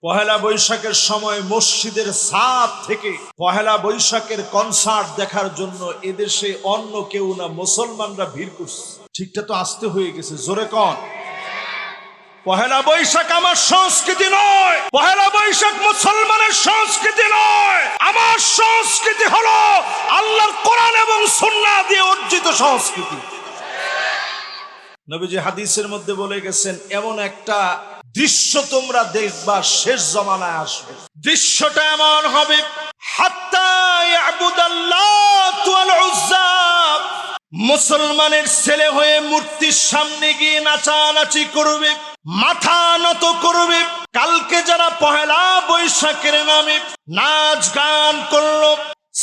পহেলা বৈশাখের সময় মসজিদের ছাদ থেকে পহেলা বৈশাখের কনসার্ট দেখার জন্য এদেশে অন্য কেউ না, মুসলমানরা ভিড় করছে। ঠিকটা তো আসতে হয়ে গেছে, জোরে কন। পহেলা বৈশাখ আমার সংস্কৃতি নয়, পহেলা বৈশাখ মুসলমানের সংস্কৃতি নয়। আমার সংস্কৃতি হলো আল্লাহর কোরআন এবং সুন্নাহ দিয়ে অর্জিত সংস্কৃতি। নবীজি হাদিসের মধ্যে বলে গেছেন, এমন একটা দৃশ্য তোমরা দেখবা শেষ জমানায় আসবে। দৃশ্যটা এমন হবে, হাত্তা ইয়াবুদাল্লাতু ওয়াল উজ্জা, মুসলমানের ছেলে হয়ে মূর্তির সামনে গিয়ে নাচানাচি করবে, মাথা নত করবে। কালকে যারা পহেলা বৈশাখের নামে নাচ গান করলো,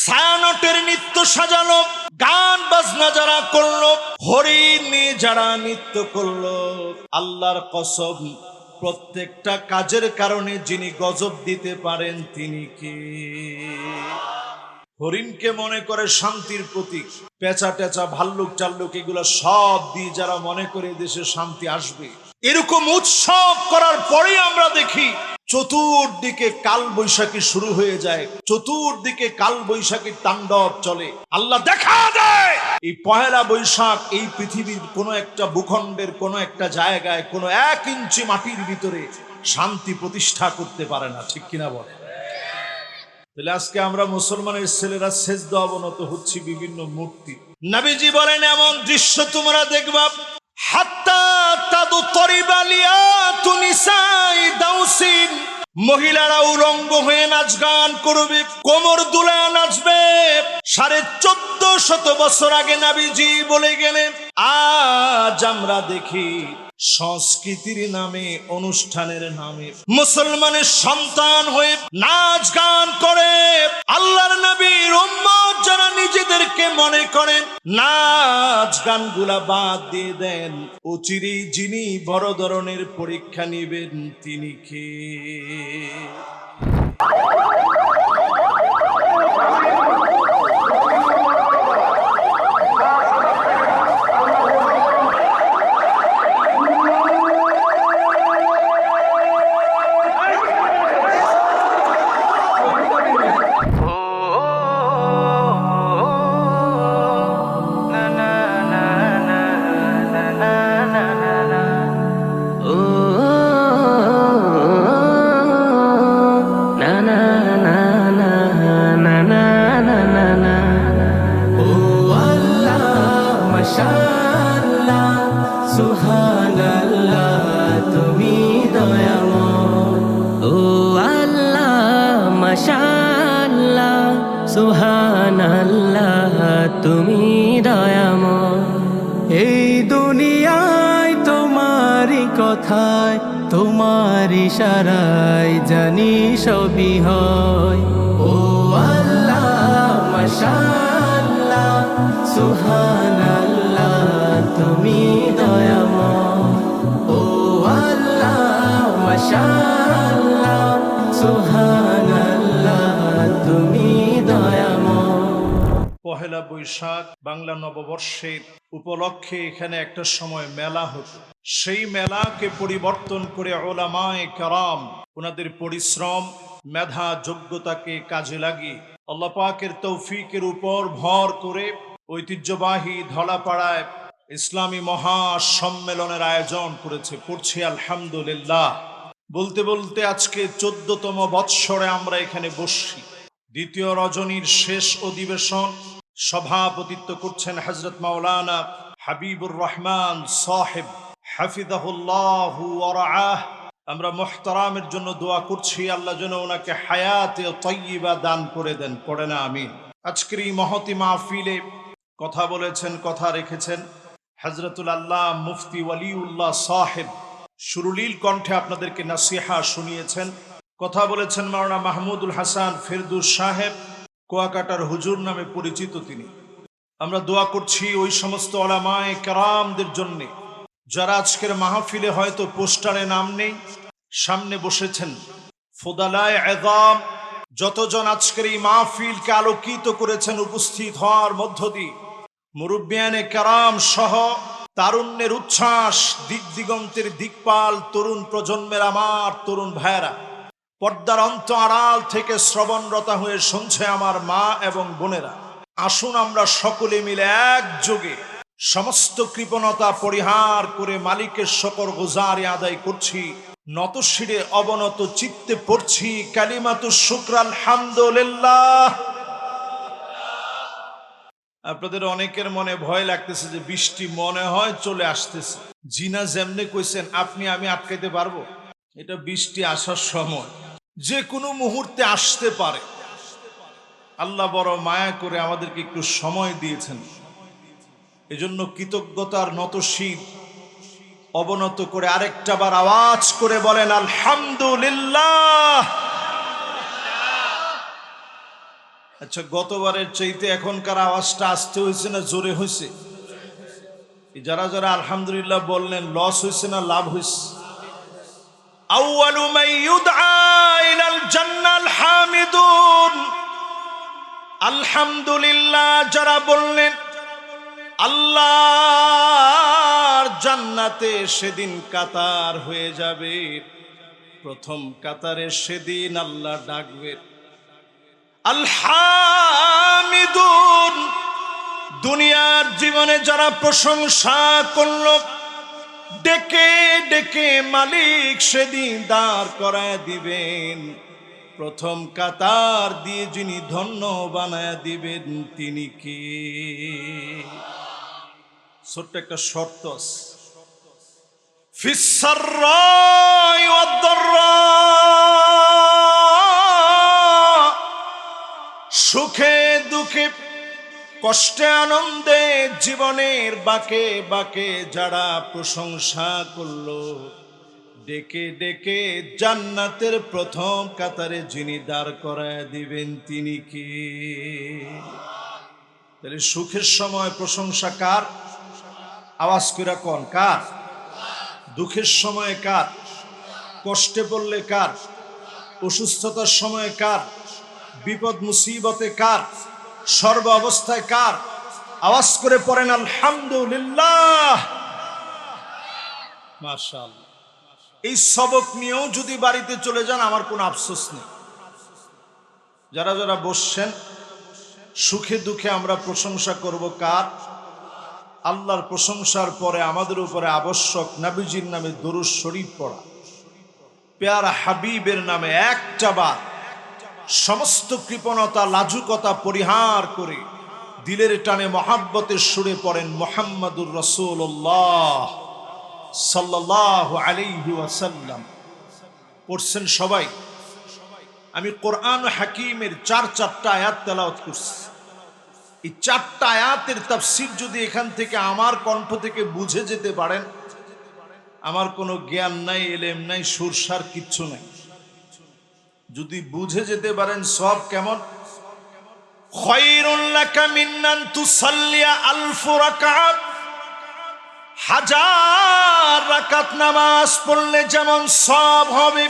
ছায়ানটের নৃত্য সাজানো, গান বাজনা যারা করলো, হরিণ নিয়ে যারা নৃত্য করলো, আল্লাহর কসম প্রত্যেকটা কাজের কারণে যিনি গজব দিতে পারেন তিনি কে? হরিণকে মনে করে শান্তির প্রতীক, পেঁচা টেচা ভাল্লুক চাল্লুক এগুলো সব দিয়ে যারা মনে করে দেশে শান্তি আসবে, এরকম উৎসব করার পরে আমরা দেখি চতুর্দিকে কাল বৈশাখী শুরু হয়ে যায়, চতুর্দিকে কাল বৈশাখীর তাণ্ডব চলে। আল্লাহ দেখা দেয় এই পহেলা বৈশাখ এই পৃথিবীর কোন একটা ভূখণ্ডের কোন একটা জায়গায় কোন 1 ইঞ্চি মাটির ভিতরে শান্তি প্রতিষ্ঠা করতে পারে না, ঠিক কিনা বলে? তাহলে আজকে আমরা মুসলমানের ছেলেরা সেজদা অবনত হচ্ছি বিভিন্ন মূর্তি। নবীজি বলেন, এমন দৃশ্য তোমরা দেখবা, হাত্তা তাদু তরিবালিয়াতু নিসাই দাউসিন, মহিলারা উলঙ্গ হয়ে নাচ গান করবে, কোমর দুলায় নাচবে। 1450 বছর আগে নবীজি বলে গেলেন। আজ আমরা দেখি সংস্কৃতির নামে, অনুষ্ঠানের নামে মুসলমানের সন্তান হয়ে নাচ গান করে। আল্লাহর নবীর উম্মত যারা নিজেদেরকে মনে করেন, নাচ গানগুলা বাদ দিয়ে দেন। অচিরেই যিনি বড় ধরনের পরীক্ষা নেবেন তিনি কে? সুবহানাল্লাহ, তুমি দয়াময়। এই দুনিয়ায় তোমারই কথায়, তোমার ইশারায় জানি সবই হয়। ও আল্লাহ মাশাআল্লাহ, সুবহানাল্লাহ, তুমি দয়াময়। ও আল্লাহ মাশাআল্লাহ, সুবহানাল্লাহ, তুমি পহেলা বৈশাখ বাংলা নববর্ষের উপলক্ষে এখানে একটা সময় মেলা হতো। সেই মেলাকে পরিবর্তন করে উলামায়ে কেরাম ওনাদের পরিশ্রম, মেধা, যোগ্যতাকে কাজে লাগিয়ে আল্লাহ পাকের তৌফিকের উপর ভর করে ঐতিহ্যবাহী ধলাপাড়ায় ইসলামী মহা সম্মেলনের আয়োজন করেছে। পড়ছি আলহামদুলিল্লাহ। বলতে বলতে আজকে 14তম বৎসরে আমরা এখানে বসছি। দ্বিতীয় রজনীর শেষ অধিবেশন, সভাপতিত্ব করছেন হযরত মাওলানা হাবিবুর রহমান সাহেব হাফিজাহুল্লাহু ওয়া রাআহ। আমরা মুহতারামের জন্য দোয়া করছি, আল্লাহ যেন ওনাকে হায়াতে তাইয়্যিবা দান করে দেন, পড়ে না আমিন। আজকের এই মহতি মাহফিলে কথা বলেছেন, কথা রেখেছেন হযরতুল আল্লাহ মুফতি ওয়ালিউল্লাহ সাহেব। সুরলীল কণ্ঠে আপনাদেরকে নসিহা শুনিয়েছেন। কথা বলেছেন মাওলানা মাহমুদুল হাসান ফেরদৌস সাহেব, কুয়াকাটার হুজুর নামে পরিচিত তিনি। আমরা দোয়া করছি ওই সমস্ত উলামায়ে কেরামদের জন্য যারা আজকের মাহফিলে হয়তো পোস্টারে নাম নেই, সামনে বসেছেন। ফুদালায়ে আযম যতজন আজকের এই মাহফিলকে আলোকিত করেছেন উপস্থিত হওয়ার মধ্য দিয়ে, মুরব্বিয়ানে কেরাম সহ তারুণ্যের উচ্ছ্বাস, দিক দিগন্তের দিকপাল তরুণ প্রজন্মের আমার তরুণ ভাইয়েরা, পর্দার অন্ত আড়াল থেকে শ্রবণরতা হয়ে শুনছে আমার মা এবং বোনেরা, আসুন আমরা সকলে মিলে একযোগে সমস্ত কৃপণতা পরিহার করে মালিকের শকর গুজারি আদায় করছি। নতশিরে অবনত চিত্তে পড়ছি কালিমাতুশ শুকর আলহামদুলিল্লাহ। আপনাদের অনেকের মনে ভয় লাগতেছে যে বৃষ্টি মনে হয় চলে আসতেছে। জিনা যেমনে কইছেন আপনি আমি আটকাইতে পারবো? এটা বৃষ্টি আসার সময়, যে কোনো মুহূর্তে আসতে পারে। আল্লাহ বড় মায়া করে আমাদেরকে একটু সময় দিয়েছেন, এজন্য কৃতজ্ঞতার নতশির অবনত করে আরেকটা বার আওয়াজ করে বলেন আলহামদুলিল্লাহ। আচ্ছা, গতবারের চাইতে এখনকার আওয়াজটা আসতে হয়েছে না জোরে হয়েছে? যারা যারা আলহামদুলিল্লাহ বললেন লস হয়েছে না লাভ হয়েছে? আউয়ালু মান ইউদআ ইলাল জান্নাল হামিদুন। আলহামদুলিল্লাহ যারা বললেন আল্লাহর জান্নাতে সেদিন কাতার হয়ে যাবে, প্রথম কাতারে সেদিন আল্লাহ ডাকবে আলহামিদুন। দুনিয়ার জীবনে যারা প্রশংসা করল, ডেকে ডেকে মালিক সেদিন দাঁড় করায় দিবেন, প্রথম কাতার দিয়ে যিনি ধন্য বানায় দিবেন তিনি কে? ছোট্ট একটা শর্ত আছে, ফিস সাররাই ওয়াদ দাররা, সুখে দুঃখে কষ্টে আনন্দে জীবনের বাঁকে বাঁকে যারা প্রশংসা করলো, ডেকে ডেকে জান্নাতের প্রথম কাতারে যিনি দাঁড় করায় দিবেন তিনি কি? তাহলে সুখের সময় প্রশংসা কার? আওয়াজ করে কোন কার? দুঃখের সময় কার? কষ্টে পড়লে কার? অসুস্থতার সময় কার? বিপদ মুসিবতে কার? সর্ব অবস্থায় কার? আওয়াজ করে পড়েন আলহামদুলিল্লাহ। মাশাআল্লাহ। এই সবক নিয়েও যদি বাড়িতে চলে যান আমার কোনো আফসোস নেই। যারা যারা বসছেন, সুখে দুঃখে আমরা প্রশংসা করব কার? আল্লাহর প্রশংসার পরে আমাদের উপরে আবশ্যক নবীজির নামে দরুদ শরীফ পড়া, পেয়ারা হাবিবের নামে একটা বার সমস্ত কৃপণতা লাজুকতা পরিহার করে দিলের টানে মহাব্বতের সুরে পড়েন মুহাম্মাদুর রাসূলুল্লাহ সাল্লাল্লাহু আলাইহি ওয়াসাল্লাম। পড়ছেন সবাই? আমি কোরআন হাকিমের চারটা আয়াত তেলাওয়াত করছি। এই চারটা আয়াতের তাফসীর যদি এখান থেকে আমার কণ্ঠ থেকে বুঝে যেতে পারেন, আমার কোনো জ্ঞান নাই, এলেম নাই, সুরসার কিচ্ছু নাই। যদি বুঝে যেতে পারেন সব কেমন? খায়রুল লাকা মিন আন তুসাল্লিয়া আলফ রাকাত, হাজার রাকাত নামাজ পড়লে যেমন সব হবে,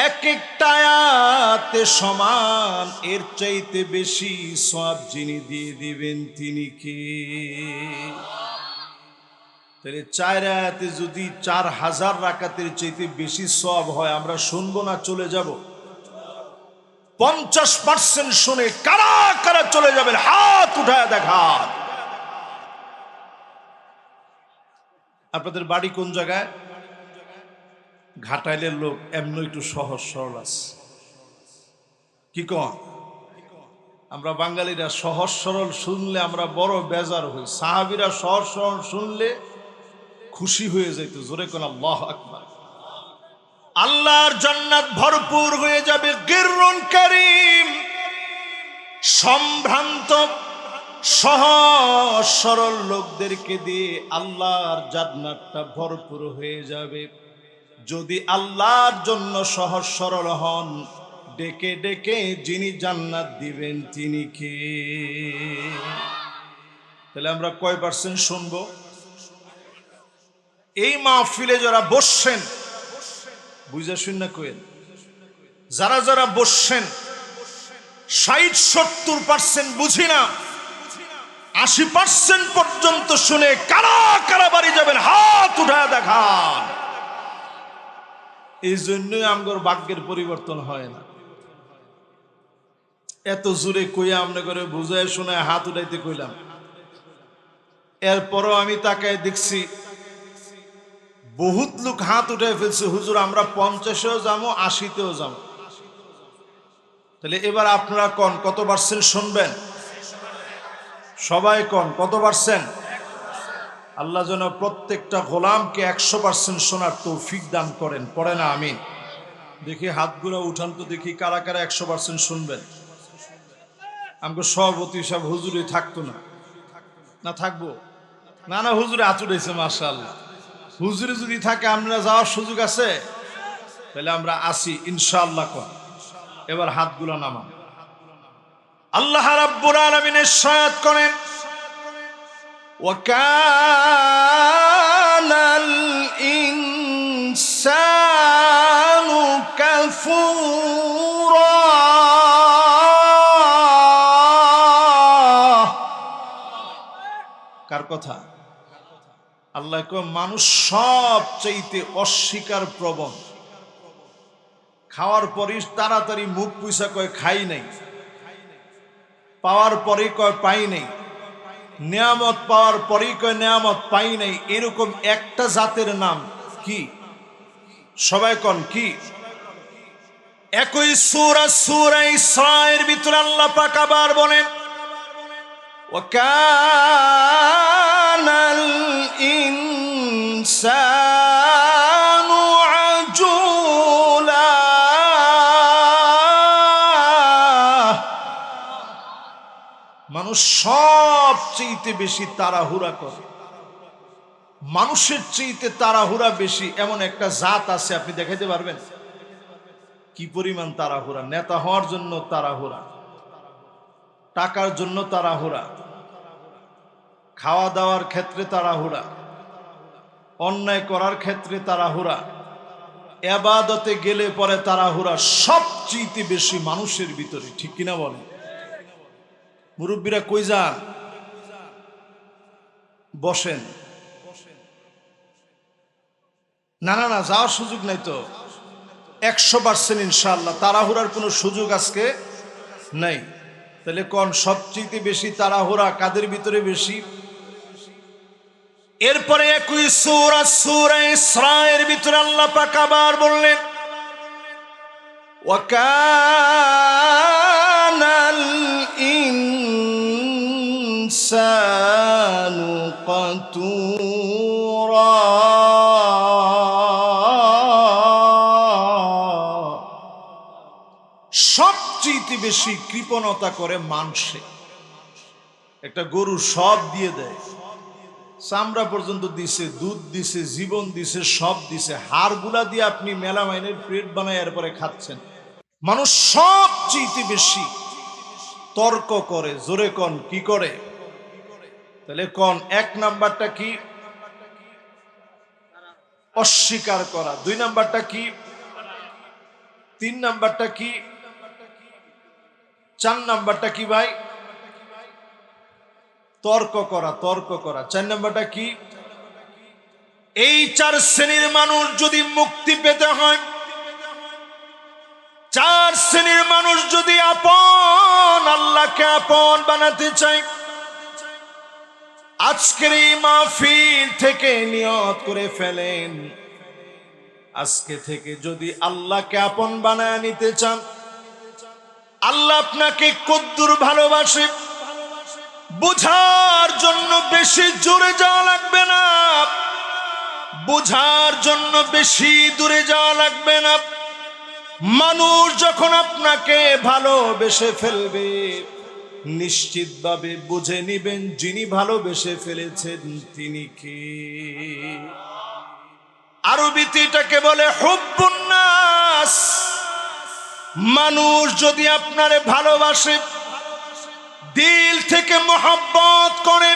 এক একটা আয়াতে সমান, এর চাইতে বেশি সওয়াব যিনি দিয়ে দিবেন তিনি কে? তাহলে 4 আয়াতে যদি 4000 রাকাতের চাইতে বেশি সওয়াব হয়, আমরা শুনবো না চলে যাব? 50% শুনে কারা কারা চলে যাবেন হাত উঠায় দেখান। আপনাদের বাড়ি কোন জায়গায়? ঘাটাইলের লোক এমন একটু সহজ সরল আছে, কি কন? আমরা বাঙালিরা সহজ সরল শুনলে আমরা বড় বেজার হই, সাহাবীরা সহজ সরল শুনলে খুশি হয়ে যাইতো। জোরে কোন আল্লাহু আকবার। আল্লাহর জান্নাত ভরপুর হয়ে যাবে, গিররুন কারীম, সম্ভ্রান্ত সহজ সরল লোকদেরকে দিয়ে আল্লাহর জান্নাতটা ভরপুর হয়ে যাবে। যদি আল্লাহর জন্য সহজ সরল হন, ডেকে ডেকে যিনি জান্নাত দিবেন তিনি কে? তাহলে আমরা কয় পার্সেন্ট শুনবো? এই মাহফিলে যারা বসছেন বুঝা শুননা কইেন, যারা যারা বসছেন 60-70% বুঝি না, 80% পর্যন্ত শুনে কারা কারা বাড়ি যাবেন হাত উঠায় দেখান। এই জন্যই আমগর ভাগ্যের পরিবর্তন হয় না। এত জোরে কইয়া আমনে করে বুঝায় শোনায় হাত উঠাইতে কইলাম, এরপরও আমি তাকায় দেখছি বহুত লোক হাত উঠাই ফেলছে, হুজুর আমরা 50-এও যাবো, 80-তেও যাবো। তাহলে এবার আপনারা কোন কত পার্সেন্ট শুনবেন? সবাই কোন কত পার্সেন্ট? আল্লাহ যেন প্রত্যেকটা গোলামকে 100% শোনার তৌফিক দান করেন, পড়ে না আমিন। দেখি হাতগুলো উঠান তো দেখি কারা কারা 100% শুনবেন। আমাকে সভাপতি সাহেব হুজুরে থাকতো না, না থাকবো না? না হুজুরে হাত উঠেছে, মাশাআল্লাহ। হুজুরে যদি থাকে আমরা যাওয়ার সুযোগ আছে, তাহলে আমরা আসি ইনশাআল্লাহ। কোন এবার হাতগুলো নামান। আল্লাহ রাব্বুল আলামিন ইরশাদ করেন, ওয়াকানাল ইনসানু কাফুরা। কার কথা? আল্লাহ কয় মানুষ সবচাইতে অস্বীকার প্রবণ। খাওয়ার পরই তাড়াতাড়ি মুখ পুইসা কয় খাই নাই, পাওয়ার পরেই কয় পাই নাই, নিয়ামত পাওয়ার পরেই কয় নিয়ামত পাই নাই। এরকম একটা জাতের নাম কি? সবাই কোন কি? একই সূরা ইসরার ভিতরে আল্লাহ পাক আবার বলেন, ওয়াকানাল ইনসানু আজুলা। মানুষ সবচেয়ে বেশি তাড়াহুড়া করে। মানুষের চেয়ে তাড়াহুড়া বেশি এমন একটা জাত আছে, আপনি দেখাইতে পারবেন? কি পরিমাণ তাড়াহুড়া! নেতা হওয়ার জন্য তাড়াহুড়া, টাকার জন্য তাড়াহুড়া, খাওয়া দাওয়ার ক্ষেত্রে তাড়াহুড়া, অন্যায় করার ক্ষেত্রে তাড়াহুড়া, ইবাদতে গেলে পরে তাড়াহুড়া। সবচেয়ে বেশি মানুষের ভিতরে, ঠিক কিনা বলেন? মুরব্বীরা কই যান? বসেন। না না না, যাওয়ার সুযোগ নাই তো। 100% ইনশাআল্লাহ, তাড়াহুড়ার কোনো সুযোগ আজকে নাই। তাহলে কোন সবচেয়ে বেশি তাড়াহুড়া কাদের ভিতরে বেশি? এরপরে একই সূরা ইসরার ভিতরে আল্লাহ পাক আবার বললেন, ওয়াকানাল ইনসানু কাতুরা। সবচেয়ে বেশি কৃপণতা করে মানুষে। একটা গরু সব দিয়ে দেয়, চামড়া পর্যন্ত দিছে, দুধ দিছে, জীবন দিছে, সব দিছে, হাড়গুলা দিয়ে আপনি মেলামাইনের প্লেট বানায় এরপরে খাচ্ছেন। মানুষ সবচেয়ে বেশি তর্ক করে। জোরে কোন কি করে? তাহলে কোন এক নাম্বারটা কি? অস্বীকার করা। 2 নাম্বারটা কি? 3 নাম্বারটা কি? 4 নাম্বারটা কি ভাই? তর্ক করা, তর্ক করা। 4 নাম্বারটা কি? এই 4 শ্রেণীর মানুষ যদি মুক্তি পেতে হয়, 4 শ্রেণীর মানুষ যদি আপন আল্লাহকে আপন বানাতে চায়, আজকের এই মাহফিল থেকে নিয়ত করে ফেলেন, আজকে থেকে যদি আল্লাহকে আপন বানায় নিতে চান, আল্লাহ আপনাকে কদ্দুর ভালোবাসে বোঝার জন্য বেশি জোরে যাওয়া লাগবে না, বোঝার জন্য বেশি দূরে যাওয়া লাগবে না। মানুষ যখন আপনাকে ভালোবেসে ফেলবে, নিশ্চিতভাবে বুঝে নিবেন যিনি ভালোবেসে ফেলেছেন তিনি কে। আরবিতে এটাকে বলে হুব্বুন নাস। মানুষ যদি আপনারে ভালোবাসে, দিল থেকে মহব্বত করে,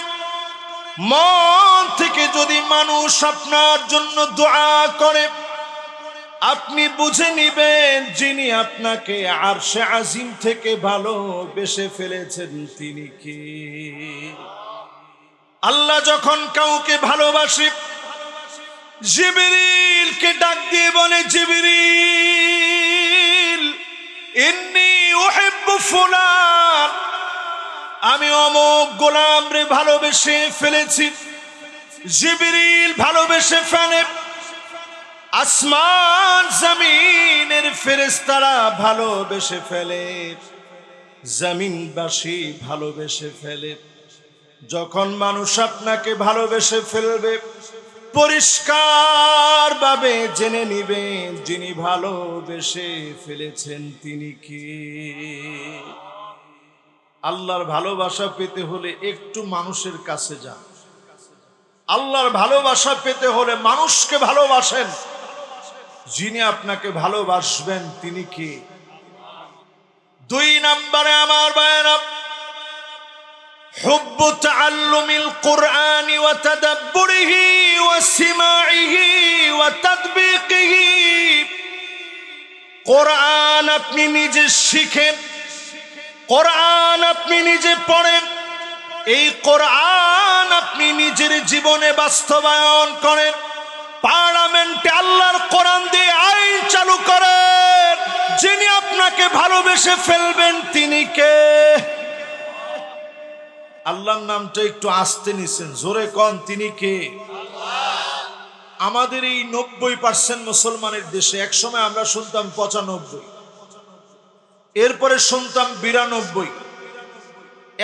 মন থেকে যদি মানুষ আপনার জন্য দোয়া করে, আপনি বুঝে নিবেন যিনি আপনাকে আরশে আজিম থেকে ভালোবেসে ফেলেছেন তিনি কে। আল্লাহ যখন কাউকে ভালোবাসে, জিবরিল জিবরিলকে ডাক দিয়ে বলে, জিবরিল ইন্নী উহিব্বু ফুলান, আমি অমুক গোলামরে ভালোবেসে ফেলেছি। জিবরিল ভালোবেসে ফেলে, আসমান জমিনের ফেরেশতারা ভালোবেসে ফেলে, জমিনবাসী ভালোবেসে ফেলে। যখন মানুষ আপনাকে ভালোবেসে ফেলবে, পরিষ্কার ভাবে জেনে নিবেন যিনি ভালোবেসে ফেলেছেন তিনি কে। আল্লাহর ভালোবাসা পেতে হলে একটু মানুষের কাছে যান। আল্লাহর ভালোবাসা পেতে হলে মানুষকে ভালোবাসেন। যিনি আপনাকে ভালোবাসবেন তিনি কে? 2 নম্বরে আমার ভাইয়েরা, হুব্বু তাআল্লুমিল কুরআনি ওয়া তাদাব্বুরিহি ওয়া সিমাইহি ওয়া তাতবিকিহি। কোরআন আপনি নিজে শিখেন, কোরআন আপনি নিজে পড়েন, এই কোরআন আপনি নিজের জীবনে বাস্তবায়ন করেন। পার্লামেন্টে আল্লাহর কোরআন দিয়ে আইন চালু করেন। যিনি আপনাকে ভালোবেসে ফেলবেন তিনি কে? আল্লাহর নামটা একটু আস্তে নিছেন, জোরে কন তিনি কে? আমাদের এই 90% মুসলমানের দেশে একসময় আমরা শুনতাম 95, এরপরে শুনতাম 92,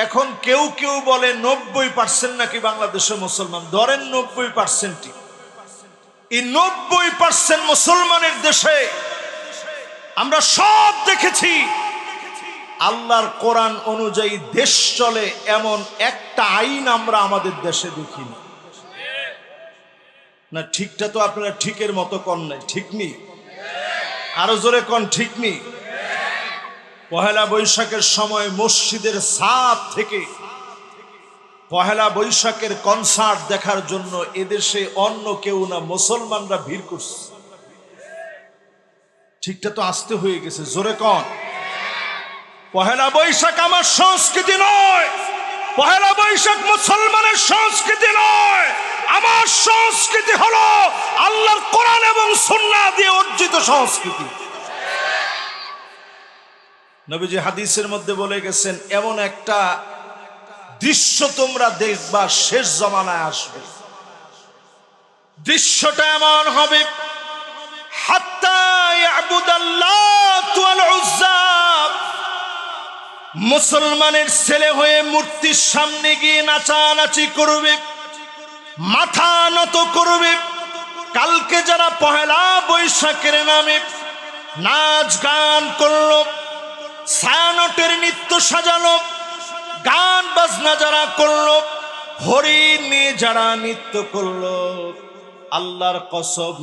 এখন কেউ কেউ বলে 90% নাকি বাংলাদেশে মুসলমান। ধরেন 90%। এই 90% মুসলমানের দেশে আমরা সব দেখেছি আল্লাহর কোরআন অনুযায়ী দেশ চলে, এমন একটা আইন আমরা আমাদের দেশে দেখিনি। না ঠিকটা তো আপনারা ঠিকের মতো কন নাই, ঠিক নি? আরো জোরে কন ঠিক নি? পহেলা বৈশাখের সময় মসজিদের ছাদ থেকে পহেলা বৈশাখের কনসার্ট দেখার জন্য এদেশে অন্য কেউ না, মুসলমানরা ভিড় করছে। ঠিকটা তো আস্তে হয়ে গেছে, জোরে কন। পহেলা বৈশাখ আমার সংস্কৃতি নয়, পহেলা বৈশাখ মুসলমানের সংস্কৃতি নয়। আমার সংস্কৃতি হলো আল্লাহর কোরআন এবং সুন্নাহ দিয়ে অর্জিত সংস্কৃতি। নবীজি হাদিসের মধ্যে বলে গেছেন, এমন একটা দৃশ্য তোমরা দেখবা শেষ জমানায় আসবে। দৃশ্যটা এমন হবে, হাত্তা ইয়াবুদাল্লাতু ওয়াল উজ্জা, মুসলমানের ছেলে হয়ে মূর্তির সামনে গিয়ে নাচানাচি করবে, মাথা নত করবে। কালকে যারা পহেলা বৈশাখের নামে নাচ গান করলো, ছায়ানটের নৃত্য সাজালো, গান বাজনা যারা করলো, হরিণ নিয়ে যারা নৃত্য করলো, আল্লাহর কসম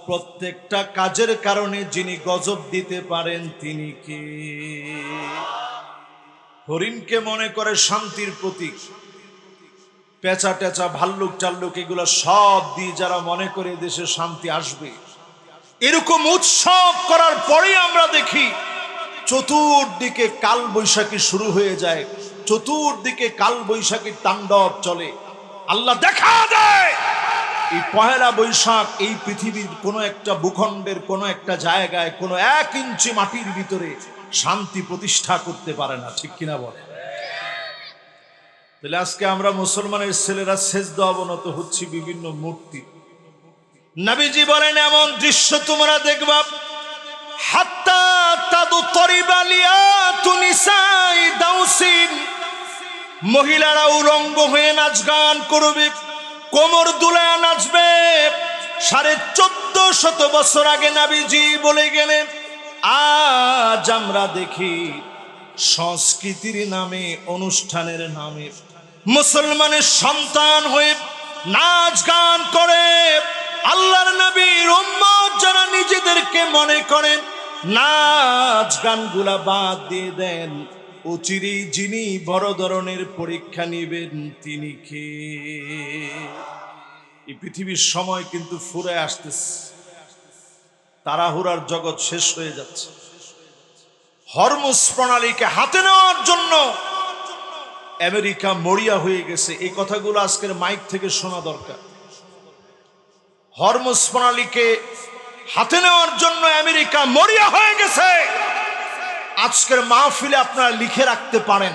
প্রত্যেকটা কাজের কারণে যিনি গজব দিতে পারেন তিনি কে? হরিণকে মনে করে শান্তির প্রতীক, পেঁচা টেচা ভাল্লুক চাল্লুক এগুলো সব দিয়ে যারা মনে করে দেশে শান্তি আসবে, এরকম উৎসব করার পরে আমরা দেখি চতুর্দিকে কাল বৈশাখী শুরু হয়ে যায়, চতুর্দিকে কাল বৈশাখীর তাণ্ডব চলে। আল্লাহ দেখা দেয় এই পহেলা বৈশাখ এই পৃথিবীর কোনো একটা ভূখণ্ডের কোনো একটা জায়গায় কোনো 1 ইঞ্চি মাটির ভিতরে শান্তি প্রতিষ্ঠা করতে পারে না, ঠিক কিনা বলে? তাহলে আজকে আমরা মুসলমানের ছেলেরা সেজদা অবনত হচ্ছি বিভিন্ন মূর্তি। নবীজি বলেন, এমন দৃশ্য তোমরা দেখবা, হাত্তা তাদতরিবা লিয়াতু নিসাই দাউসিন, মহিলারা উলঙ্গ হয়ে নাচ গান করবে, কোমর দুলায় নাচবে। 1450 বছর আগে নবীজি বলে গেলেন, আজ আমরা দেখি সংস্কৃতির নামে, অনুষ্ঠানের নামে মুসলমানের সন্তান হয়ে নাচ গান করে। আল্লাহর নবীর উম্মত যারা নিজেদেরকে মনে করেন, নাচ গানগুলা বাদ দিয়ে দেন। অচিরেই যিনি বড় ধরনের পরীক্ষা নেবেন তিনি কে? এই পৃথিবীর সময় কিন্তু ফুরে আসতেছে, তাড়াহুড়ার জগৎ শেষ হয়ে যাচ্ছে। হরমুজ প্রণালীকে হাতে নেওয়ার জন্য আমেরিকা মরিয়া হয়ে গেছে। এই কথাগুলো আজকের মাইক থেকে শোনা দরকার। হরমুজ প্রণালীকে হাতে নেওয়ার জন্য আমেরিকা মরিয়া হয়ে গেছে। আজকের মাহফিলে আপনারা লিখে রাখতে পারেন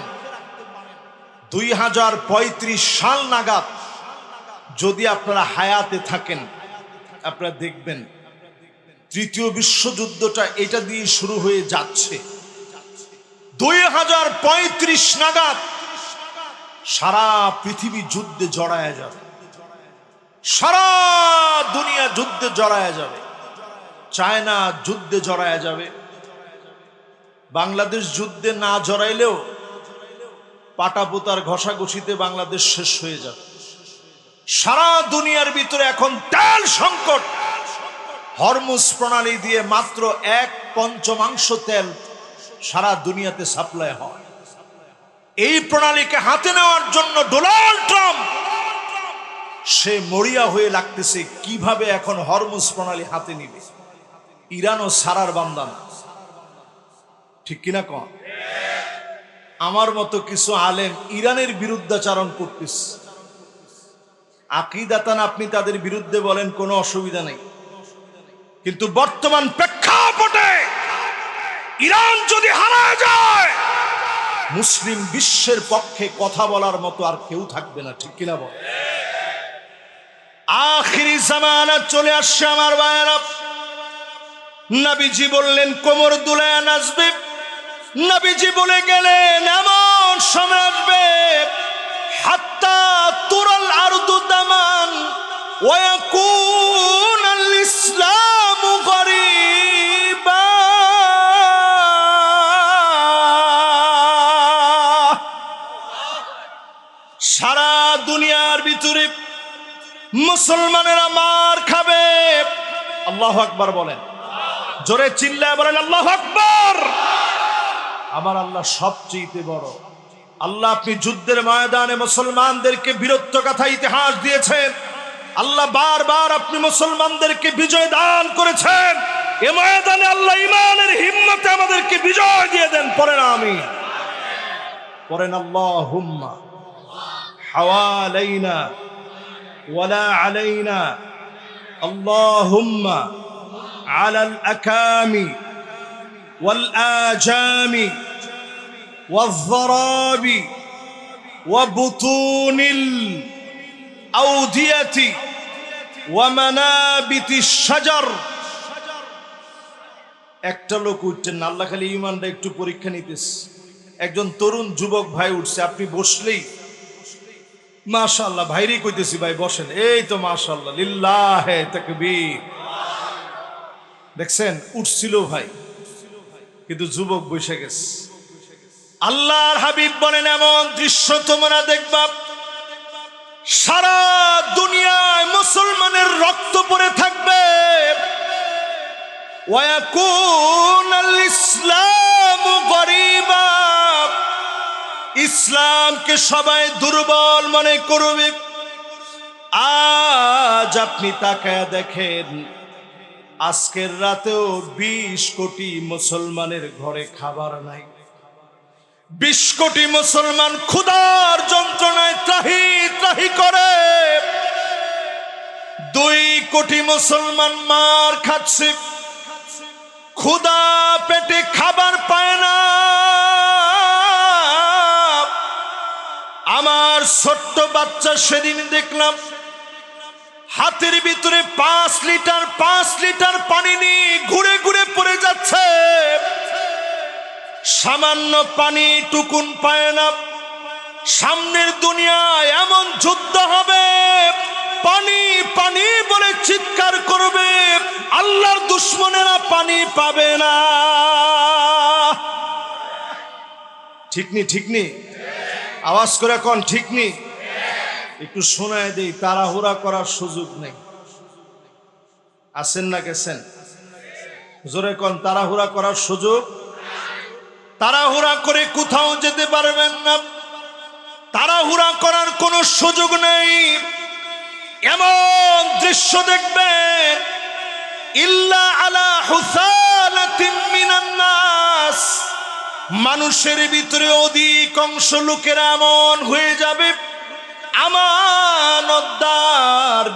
2035 সাল নাগাদ যদি আপনারা হায়াতে থাকেন, আপনারা দেখবেন তৃতীয় বিশ্বযুদ্ধটা এটা দিয়ে শুরু হয়ে যাচ্ছে। 2035 নাগাদ সারা পৃথিবী যুদ্ধে জড়ায় যাবে, সারা দুনিয়া যুদ্ধে জড়ায় যাবে, চায়না যুদ্ধে জড়ায় যাবে। বাংলাদেশ যুদ্ধে না জড়াইলেও পাটাপোতার ঘষাঘষিতে বাংলাদেশ শেষ হয়ে যাবে। সারা দুনিয়ার ভিতরে এখন তেল সংকট। হরমুজ প্রণালী দিয়ে মাত্র 1/5 তেল সারা দুনিয়াতে সাপ্লাই হয়। এই প্রণালীকে হাতে নেওয়ার জন্য ডোনাল্ড ট্রাম্প সে মরিয়া হয়ে লাগতেছে কিভাবে এখন হরমুজ প্রণালী হাতে নিবে। ইরানও সারার বান্দা না, ঠিক কিনা কন? আমার মতো কিছু আলেম ইরানের বিরুদ্ধাচারণ করতেছে। আকীদাতান আপনি তাদের বিরুদ্ধে বলেন, কোনো অসুবিধা নেই, কিন্তু বর্তমান প্রেক্ষাপটে ইরান যদি হারায় যায়, মুসলিম বিশ্বের পক্ষে কথা বলার মতো আর কেউ থাকবে না, ঠিক কিনা বল? আখিরি জামানা চলে আসছে আমার ভাইয়েরা। নবীজি বললেন কোমর দুলায় নাচবে। নবীজি বলে গেলেন এমন সময় আসবে হাত্তা তুরাল আরদু দামান ওয়া ইয়াকুনাল ইসলামু গরীবা। সারা দুনিয়ার ভিতরে মুসলমানেরা মার খাবে। আল্লাহু আকবার বলেন, জোরে চিল্লায় বলেন আল্লাহু আকবার। আমার আল্লাহ সবচেয়ে বড়। আল্লাহ আপনি যুদ্ধের ময়দানে মুসলমানদেরকে বীরত্ব কথা ইতিহাস দিয়েছেন। আল্লাহ বারবার আপনি মুসলমানদেরকে বিজয় দান করেছেন। এ ময়দানে আল্লাহ ইমানের হিম্মতে আমাদেরকে বিজয় দিয়ে দেন। পড়েন আমিন, পড়েন আল্লাহুম্মা হাওয়ালাইনা ওয়ালা আলাইনা আল্লাহুম্মা আলাল আকামি ওয়াল আজামি والضراب وبطون الأودية ومنابت الشجر। একটা লোক উঠছেন, আল্লাহ খালি ইমানটা একটু পরীক্ষা নিতেছে। একজন তরুণ যুবক ভাই উঠছে, আপনি বসলেই মাশাআল্লাহ, ভাইরে কইতেছি ভাই বসেন, এই তো মাশাআল্লাহ লিল্লাহে তাকবীর। দেখছেন উঠছিল ভাই, কিন্তু যুবক বসে গেছে। আল্লাহর হাবিব বলেন এমন দৃশ্য তোমরা দেখবা সারা দুনিয়ায় মুসলমানের রক্ত পড়ে থাকবে। ওয়ায়াকুনাল ইসলামু গরীবা, ইসলামকে সবাই দুর্বল মনে করবে। আজ আপনি তাকায়া দেখেন, আজকের রাতেও 20 কোটি মুসলমানের ঘরে খাবার নাই। 20 কোটি মুসলমান ক্ষুধার যন্ত্রণায় ত্রাহি ত্রাহি করে। 2 কোটি মুসলমান মার খাচ্ছে, ক্ষুধা পেটে খাবার পায় না। আমার ছোট্ট বাচ্চা সেদিন দেখলাম হাতের ভিতরে 5 লিটার পানি নিয়ে ঘুরে ঘুরে পড়ে যাচ্ছে। সামান্য পানি টুকুন পায় না। সামনের দুনিয়ায় এমন যুদ্ধ হবে, পানি পানি বলে চিৎকার করবে, আল্লাহর দুশমনেরা পানি পাবে না। ঠিক নি? ঠিক নি? আওয়াজ করে কোন ঠিক নি? একটু শোনায় দেই, তাড়াহুড়া করার সুযোগ নেই। আছেন না গেছেন? জোরে কোন তাড়াহুড়া করার সুযোগ। তাড়াহুড়া করে কোথাও যেতে পারবেন না, তাড়াহুড়া করার কোনো সুযোগ নেই। এমন দৃশ্য দেখবেন ইল্লা আলা হুসালাতিন মিনান নাস, মানুষের ভিতরে অধিকাংশ লোকেরা এমন হয়ে যাবে আমানতদার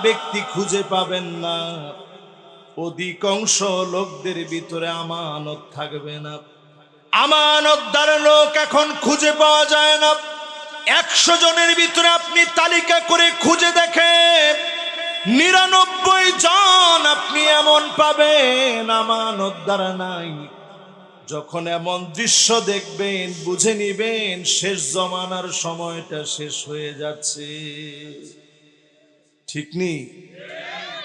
ব্যক্তি খুঁজে পাবেন না। অধিকাংশ লোকদের ভিতরে আমানত থাকবে না। আমানতদার লোক এখন খুঁজে পাওয়া যায় না। 100 জনের ভিতরে আপনি তালিকা করে খুঁজে দেখেন, 99 জন আপনি এমন পাবেন আমানতদার নাই। যখন এমন দৃশ্য দেখবেন বুঝে নিবেন শেষ জমানার সময়টা শেষ হয়ে যাচ্ছে। ঠিক নেই?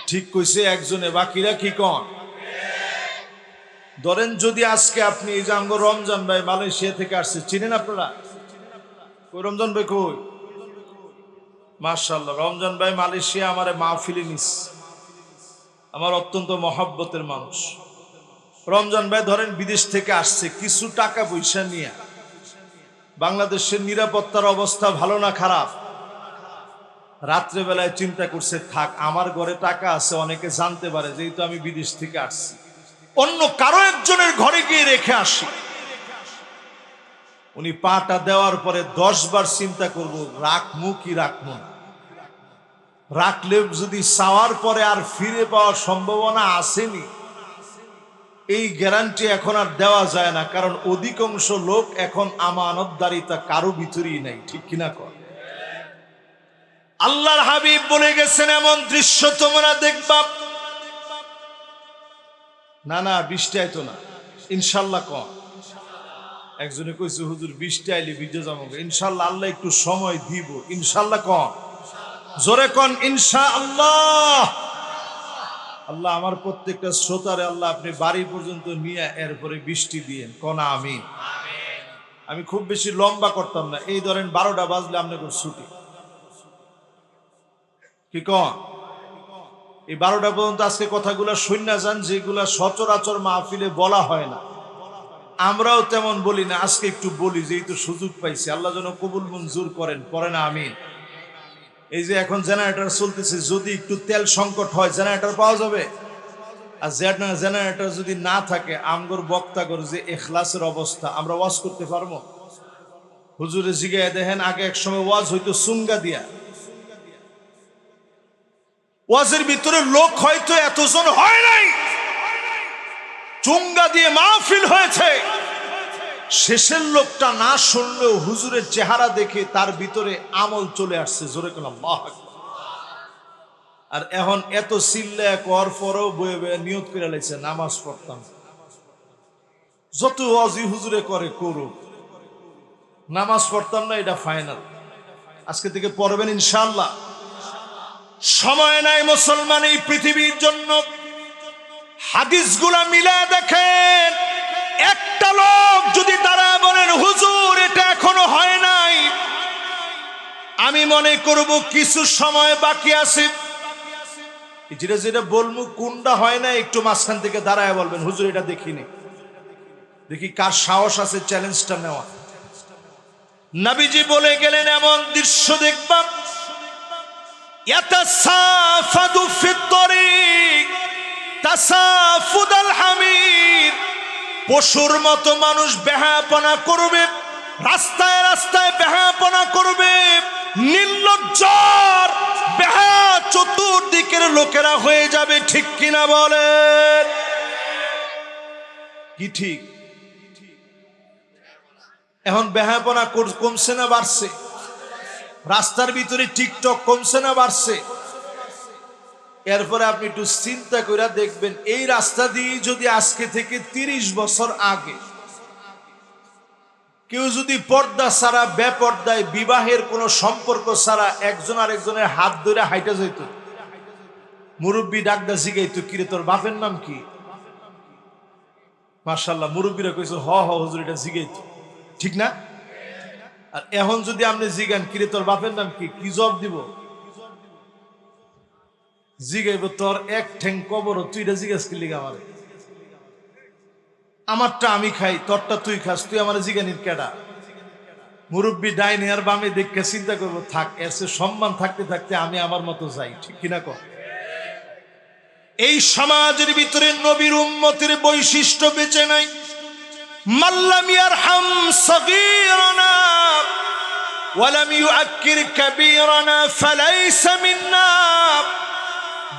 ঠিক কইছে একজনে, বাকিরা কি কন? ধরেন যদি আজকে আপনি এই যে আমগো রমজান ভাই মালয়েশিয়া থেকে আসছে, চিনেন আপনারা? কই রমজান ভাই কই? মাশাআল্লাহ, রমজান ভাই মালয়েশিয়া আমারে মাহফিলে নিস, আমার অত্যন্ত মহব্বতের মানুষ। রমজান ভাই ধরেন বিদেশ থেকে আসছে কিছু টাকা পয়সা নিয়ে। বাংলাদেশের নিরাপত্তার অবস্থা ভালো না খারাপ? রাত্রেবেলায় চিন্তা করছে, থাক আমার ঘরে টাকা আছে, অনেকে জানতে পারে যেহেতু আমি বিদেশ থেকে আসছি, অন্য কারো একজনের ঘরে গিয়ে রেখে আসি। উনি পাটা দেওয়ার পরে 10 বার চিন্তা করব রাখমু কি রাখমু না। রাখলে যদি চাওয়ার পরে আর ফিরে পাওয়ার সম্ভাবনা আসেনি, এই গ্যারান্টি এখন আর দেওয়া যায় না, কারণ অধিকাংশ লোক এখন আমানতদারিতা কারো ভিতরেই নাই। ঠিক কিনা কর? আল্লাহর হাবিব বলে গেছেন এমন দৃশ্য তোমরা দেখবা। না না, বৃষ্টি আইতো না ইনশাল্লাহ কন। একজনে কইছে হুজুর বৃষ্টি আইলে ভিজে যাবো। ইনশাল্লাহ, আল্লাহ একটু সময় দিব। ইনশাল্লাহ কন, জোরে কন ইনশাআল্লাহ। আল্লাহ আমার প্রত্যেকটা শ্রোতারে আল্লাহ আপনি বাড়ি পর্যন্ত নিয়ে এরপরে বৃষ্টি দিয়েন, কোন আমিন। আমি খুব বেশি লম্বা করতাম না, এই ধরেন 12টা বাজলে আপনাকে ছুটি, কি কন? এই 12টা পর্যন্ত আজকে কথাগুলা শুননা যান, যেগুলা সচরাচর মাহফিলে বলা হয় না, আমরাও তেমন বলি না। আজকে একটু বলি, যেহেতু সুযোগ পাইছি, আল্লাহ যেন কবুল মঞ্জুর করেন, পড়েন আমিন। এই যে এখন জেনারেটর চলতেছে, যদি একটু তেল সংকট হয় জেনারেটর পাওয়া যাবে? আর জেনারেটর যদি না থাকে, আমগর বক্তা করে যে ইখলাসের অবস্থা, আমরা ওয়াজ করতে পারবো? হুজুরে জিগায় দেখেন, আগে এক সময় ওয়াজ হইতো সুঙ্গা দিয়া। ওয়াজের ভিতরে লোক হয়তো এতজন হয় নাই, চুঙ্গা দিয়ে মাহফিল হয়েছে। শেষের লোকটা না শুনলেও হুজুরের চেহারা দেখে তার ভিতরে আমল চলে আসছে, জোরে কোন আল্লাহু আকবার। আর এখন এত চিল্লা কর পরেও বয়ে বয়ে নিয়ত করে লাইছে নামাজ পড়তাম। যত ওয়াজি হুজুরে করে করুক, নামাজ পড়তাম না, এটা ফাইনাল। আজকে থেকে পড়বেন ইনশাআল্লাহ। সময় নাই মুসলমান এই পৃথিবীর জন্য। হাদিসগুলা মিলা দেখেন, একটা লোক যদি তারা বলেন হুজুর এটা এখনো হয় নাই, আমি মনে করব কিছু সময় বাকি আছে। যেটা যেটা বলবো কোনটা হয় না, একটু মাঝখান থেকে দাঁড়ায় বলবেন হুজুর এটা দেখিনি, দেখি কার সাহস আছে চ্যালেঞ্জটা নেওয়া। নবীজি বলে গেলেন এমন দৃশ্য দেখবা, ইয়াতাসাফাদু ফিত তরিক তাসাফুদাল হামির। পশুর মতো মানুষ বেহায়াপনা করবে, রাস্তায় রাস্তায় বেহায়াপনা করবে, নির্লজ্জার বেহায়া চতুর্দিকের লোকেরা হয়ে যাবে। ঠিক কিনা বলেন? কি ঠিক? এখন বেহায়াপনা কমছে না বাড়ছে? রাস্তার ভিতরে টিকটক কমছে না বাড়ছে? এরপরে আপনি একটু চিন্তা করে দেখবেন, এই রাস্তা দিয়ে যদি আজকে থেকে 30 বছর আগে কেউ যদি পর্দা ছাড়া বেপর্দায় বিবাহের কোনো সম্পর্ক ছাড়া একজন আরেকজনের হাত ধরে হাইটা যেত, মুরব্বী ডাকদা জিগাইতো কিরে তোর বাপের নাম কি? মাশাআল্লাহ, মুরব্বীরা কইছে হ হ হুজুর এটা জিগাইতো, ঠিক না? আর এখন যদি আপনি জিগান কিরে তোর বাপের নাম কি, কি জবাব দিব? জিগাইব তোর এক ঠ্যাং কবর, তুই এটা জিজ্ঞাসা করলি আমারে? আমারটা আমি খাই, তোরটা তুই খাস, তুই আমার জিগানির কেডা? মুরব্বী ডাইনে আর বামে দেখে চিন্তা করবো, থাক এর সে সম্মান থাকতে থাকতে আমি আমার মতো যাই। ঠিক কিনা কর? এই সমাজের ভিতরে নবীর উম্মতের বৈশিষ্ট্য বেঁচে নাই। মাল্লাম ইয়ারহাম সাগীরানা ওয়ালাম ইউআক্কির কাবীরানা ফালাইসা মিন্না।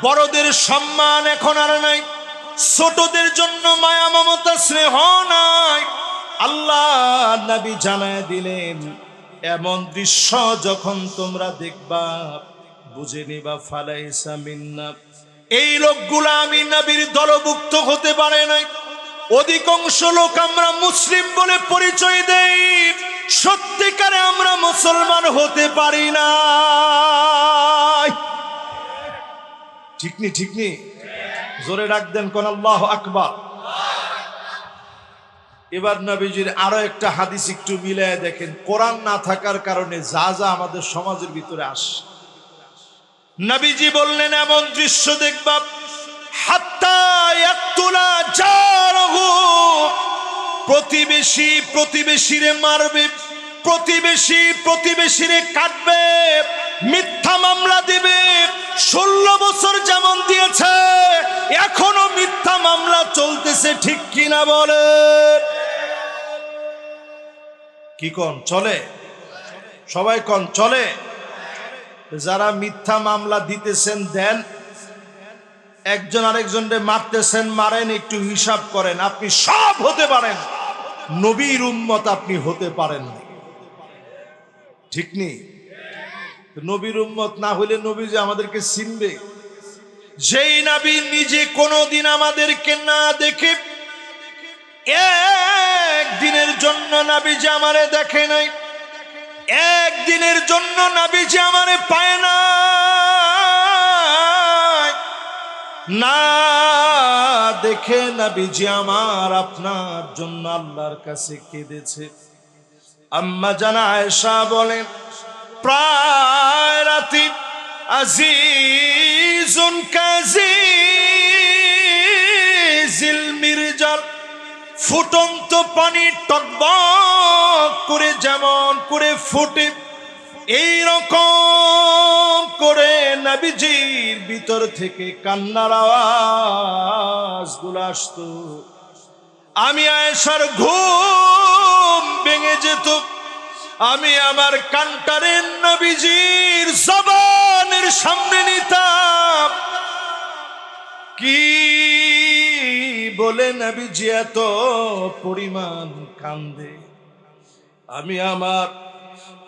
বড়দের সম্মান এখন আর নাই, ছোটদের জন্য মায়া মমতা স্নেহ নাই। আল্লাহ নবী জানায় দিলেন, এমন দৃশ্য যখন তোমরা দেখবা বুঝে নিবা ফালাইসা মিন্না, এই লোকগুলা আমি নবীর দলভুক্ত হতে পারে নাই। অধিকাংশ লোক আমরা মুসলিম বলে পরিচয় দেই, সত্যিকারে আমরা মুসলমান হতে পারি না। ঠিক নি ঠিক নি? জোরে ডাক দেন কোন আল্লাহু আকবার। এবার নবীজির আরো একটা হাদিস একটু মিলায় দেখেন, কোরআন না থাকার কারণে যা যা আমাদের সমাজের ভিতরে আসে। নবীজি বললেন, এমন দৃশ্য দেখবা হাত্তা ইয়াকতুলা জারহু, প্রতিবেশী প্রতিবেশীরে মারবে, প্রতিবেশী প্রতিবেশীরে কাটবে, মিথ্যা মামলা দিবে। 16 বছর যেমন দিয়েছে এখনো মিথ্যা মামলা চলতেছে, ঠিক কিনা বলে? কি কোন চলে? সবাই কোন চলে? যারা মিথ্যা মামলা দিতেছেন দেন, একজন আরেকজনকে মারতেছেন মারেন, একটু হিসাব করেন। আপনি সব হতে পারেন, নবীর উম্মত আপনি হতে পারেন না, ঠিক নেই? নবীর উম্মত না হলে নবী যে আমাদেরকে চিনবে? যেই নবী নিজে কোনোদিন আমাদেরকে না দেখে একদিনের জন্য নবীজি আমারে দেখে নাই, একদিনের জন্য নবীজি আমারে পায় না, না দেখে নবীজি আমার আপনার জন্য আল্লাহর কাছে কেঁদেছে। আম্মা জানা আয়েশা বলেন, প্রায় রাতে আজিজুন কাজিজিল মিরজাল, ফুটন্ত পানি টকবক করে যেমন করে ফুটে, এই রকম করে নবীজির ভিতর থেকে কান্নার আওয়াজগুলো আসতো। আমি আয়েশার ঘুম ভেঙে যেত, আমি আমার কান্টারে নবীজির জবানের সামনে নিতাম। কি বলে নবীজি এত পরিমাণ কান্দে, আমি আমার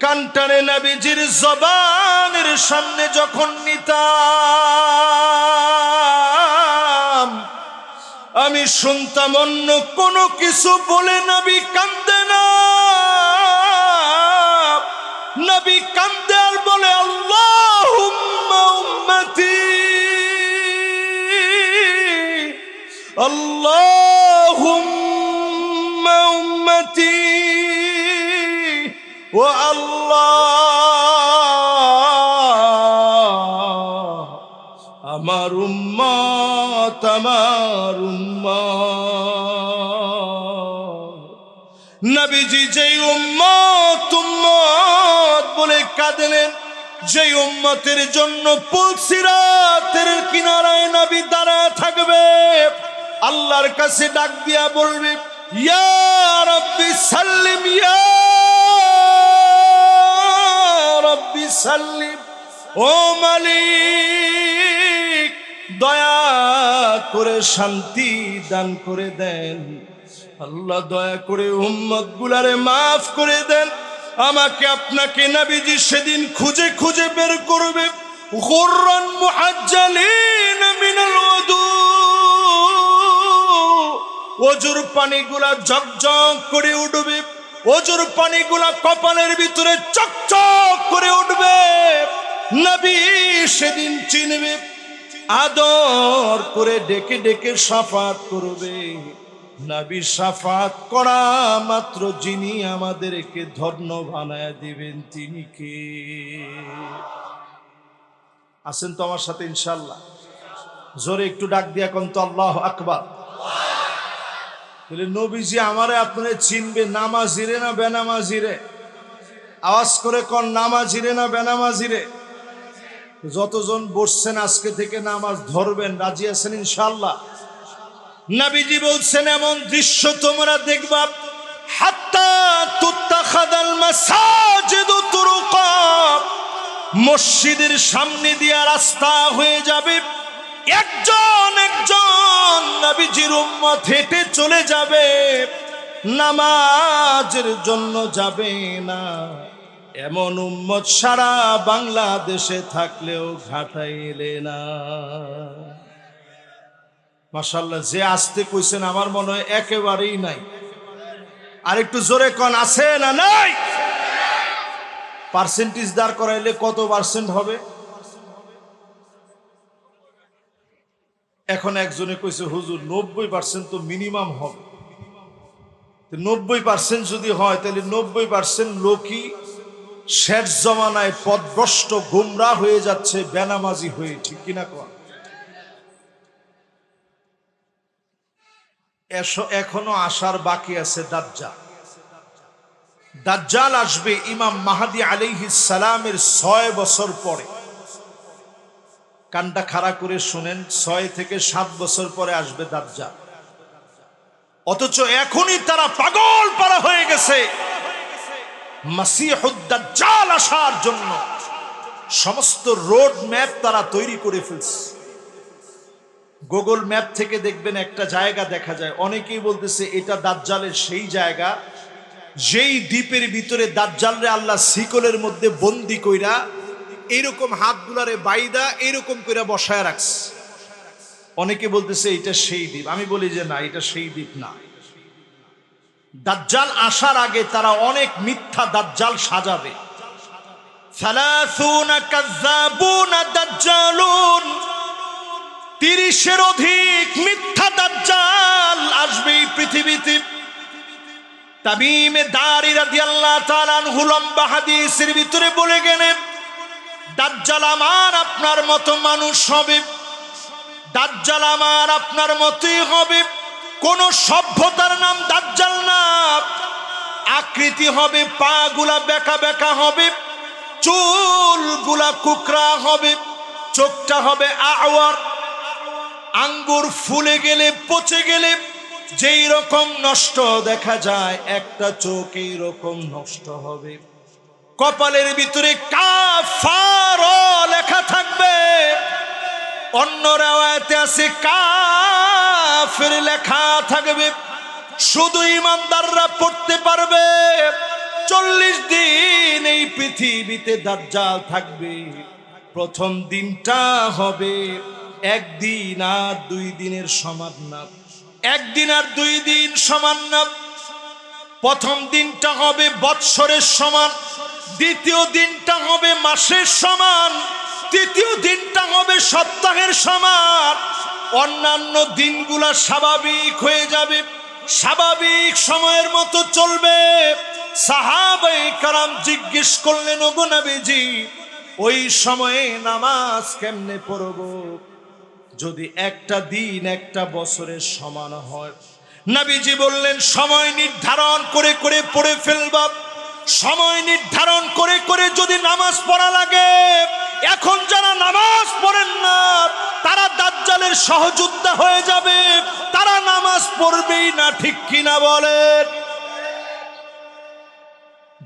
কান্টারে নবীজির জবানের সামনে যখন নিতাম, আমি শুনতাম অন্য কোনো কিছু বলে নবী কান্দে না। নবী কান্দে আর বলে, আল্লাহুম্মা উম্মতি, আল্লাহুম্মা উম্মতি, ও আল্লাহ আমার উম্মত, আমার উম্মত। নবীজি যেই উম্মত উম্মত বলে কাঁদেন, যেই উম্মতের জন্য পুলসিরাতের কিনারায় নবী দাঁড়ায় থাকবে, আল্লাহর কাছে ডাক দিয়া বলবে, ইয়া রাব্বি সাল্লিম, ইয়া রাব্বি সাল্লিম, ও মালিক দয়া করে শান্তি দান করে দেন। আল্লাহ দয়া করে উম্মত গুলারে মাফ করে দেন। আমাকে আপনাকে নবীজি সেদিন খুঁজে খুঁজে বের করবে, গুররান মুহাজ্জালিন মিনাল ওযু, ওজুর পানিগুলা ঝকঝক করে উঠবে, ওজুর পানিগুলা কপালের ভিতরে চকচক করে উঠবে। নবী সেদিন চিনবে, আদর করে ডেকে ডেকে শাফাত করবে। নবী শাফাত করা মাত্র যিনি আমাদেরকে ধন্য বানায় দিবেন তিনি কে? আছেন তো আমার সাথে ইনশাআল্লাহ? জোরে একটু ডাক দিয়া কোন তো আল্লাহু আকবার। বলে নবীজি আমারে আপনারে চিনবে, নামাজিরে না বেনামাজিরে? আওয়াজ করে কোন, নামাজিরে না বেনামাজিরে? যতজন বসছেন আজকে থেকে নামাজ ধরবেন, রাজি আছেন ইনশাআল্লাহ? নবীজি বলছেন, এমন দৃশ্য তোমরা দেখবা হাত্তা তুত্তাখ ইত্তাখাযাল মাসাজিদু তুরুকা, মসজিদের সামনে দিয়া রাস্তা হয়ে যাবে, একজন একজন নবীজির উম্মত হেঁটে চলে যাবে, নামাজের জন্য যাবে না। এমন উম্মত সারা বাংলাদেশে থাকলেও ঘাটাইলে না। মাশাআল্লাহ, যে আসতে কইছেন আমার মনে হয় একেবারেই নাই। আর একটু জোরে কোন, আছে না নাই? পার্সেন্টেজ দাঁড় করাইলে কত পার্সেন্ট হবে? এখন একজনে কইছে হুজুর 90% তো মিনিমাম হবে। 90% যদি হয় তাহলে 90% লোকই শেষ জমানায় পথভ্রষ্ট গোমরা হয়ে যাচ্ছে, বেনামাজি হয়ে, ঠিক কিনা কোন? এখনো আসার বাকি আছে দাজ্জাল। দাজ্জাল আসবে ইমাম মাহদী আলাইহিস সালামের 6 বছর পরে। কানটা খাড়া করে শুনেন, 6 থেকে 7 বছর পরে আসবে দাজ্জাল। অথচ এখনই তারা পাগল পারা হয়ে গেছে মাসিহুদ দাজ্জাল আসার জন্য। সমস্ত রোড ম্যাপ তারা তৈরি করে ফেলছে। গুগল ম্যাপ থেকে দেখবেন একটা জায়গা দেখা যায়, অনেকেই বলতেছে এটা দাজ্জালের সেই জায়গা যেই দ্বীপের ভিতরে দাজ্জালরে আল্লাহ শিকলের মধ্যে বন্দি কইরা এইরকম হাতগুলারে বাইদা এইরকম কইরা বসায় রাখছে। অনেকে বলতেছে এটা সেই দ্বীপ। আমি বলি যে না, এটা সেই দ্বীপ না। দাজ্জাল আসার আগে তারা অনেক মিথ্যা দাজ্জাল সাজাবে। 30 কাযযাবুন দাজ্জালুন, 30-এর অধিক মিথ্যা দাজ্জাল আসবে এই পৃথিবীতে। তামিমে দারি রাদিয়াল্লাহু তাআলা আনহু লম্বা হাদিসের ভিতরে বলে গেলেন, দাজ্জাল আমার আপনার মতো মানুষ হবে, দাজ্জাল আমার আপনার মতোই হবে। কোন সভ্যতার নাম দাজ্জাল না। আকৃতি হবে, পা গুলা বেঁকা বেঁকা হবে, চুল গুলা কুকরা হবে, চোখটা হবে আওয়ার, আঙ্গুর ফুলে গেলে পচে গেলে যেই রকম নষ্ট দেখা যায় একটা চোখ এই রকম নষ্ট হবে। কপালের ভিতরে কাফার লেখা থাকবে, অন্য রাওয়ায়াতে আছে কাফের লেখা থাকবে। শুধু ইমানদাররা পড়তে পারবে। 40 দিন এই পৃথিবীতে দাজ্জাল থাকবে। প্রথম দিনটা হবে 1 দিন আর 2 দিনের সমান না। 1 দিন আর 2 দিন সমান না। প্রথম দিনটা হবে বৎসরের সমান, দ্বিতীয় দিনটা হবে মাসের সমান, তৃতীয় দিনটা হবে সপ্তাহের সমান। অন্যান্য দিনগুলা স্বাভাবিক হয়ে যাবে, স্বাভাবিক সময়ের মতো চলবে। সাহাবায়ে কেরাম জিজ্ঞেস করলেন, ওগো নবীজি, ওই সময়ে নামাজ কেমনে পড়ব যদি একটা দিন একটা বছরের সমান হয়? নবীজি বললেন, সময় নির্ধারণ করে করে পড়ে ফেলবা। সময় নির্ধারণ করে করে যদি নামাজ পড়া লাগে, এখন যারা নামাজ পড়েন না তারা দাজ্জালের সহযোদ্ধা হয়ে যাবে, তারা নামাজ পড়বেই না, ঠিক কিনা বলেন?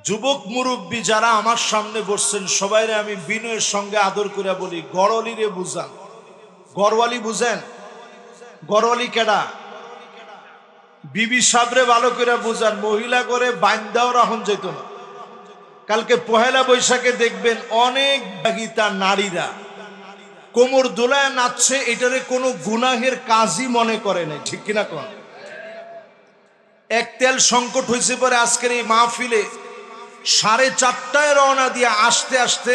যুবক মুরব্বী যারা আমার সামনে বসছেন সবাইরে আমি বিনয়ের সঙ্গে আদর করে বলি, গড়ওয়ালিরে বুঝান। গড়ওয়ালি বুঝেন? গড়ওয়ালি কেডা? বিবি সাবরে ভালো করে বুঝান। মহিলা করে বাইন্দাও রাখুন যেত না। কালকে পহেলা বৈশাখে দেখবেন অনেক বাগিতা নারীরা কোমর দোলায় নাচছে, এটারে কোনো গুনাহের কাজই মনে করে নাই, ঠিক কিনা কোন? এক তেল সংকট হয়েছে পরে আজকের এই মাহফিলে 4:30টায় রওনা দিয়ে আসতে আসতে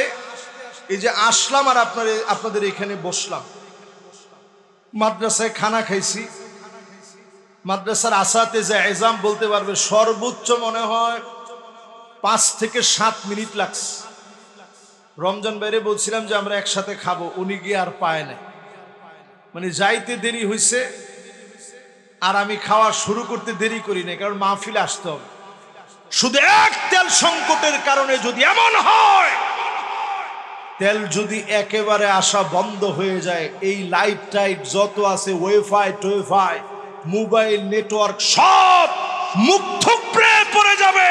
এই যে আসলাম আর আপনাদের এখানে বসলাম। মাদ্রাসায় খানা খাইছি। মাদ্রাসার আসাতে যে এজাম বলতে পারবে সর্বোচ্চ মনে হয় 5 থেকে 7 মিনিট লাগছে। রমজান বাইরে বলছিলাম যে আমরা একসাথে খাবো, উনি গিয়ে আর পায় না, মানে যাইতে দেরি হয়েছে আর আমি খাওয়া শুরু করতে দেরি করি না, কারণ মাহফিলে আসতে হবে। শুধু এক তেল সংকটের কারণে যদি এমন হয়, তেল যদি একেবারে আসা বন্ধ হয়ে যায়, এই লাইট টাইট যত আছে, ওয়াইফাই মোবাইল নেটওয়ার্ক সব মুখ থুবড়ে পড়ে যাবে।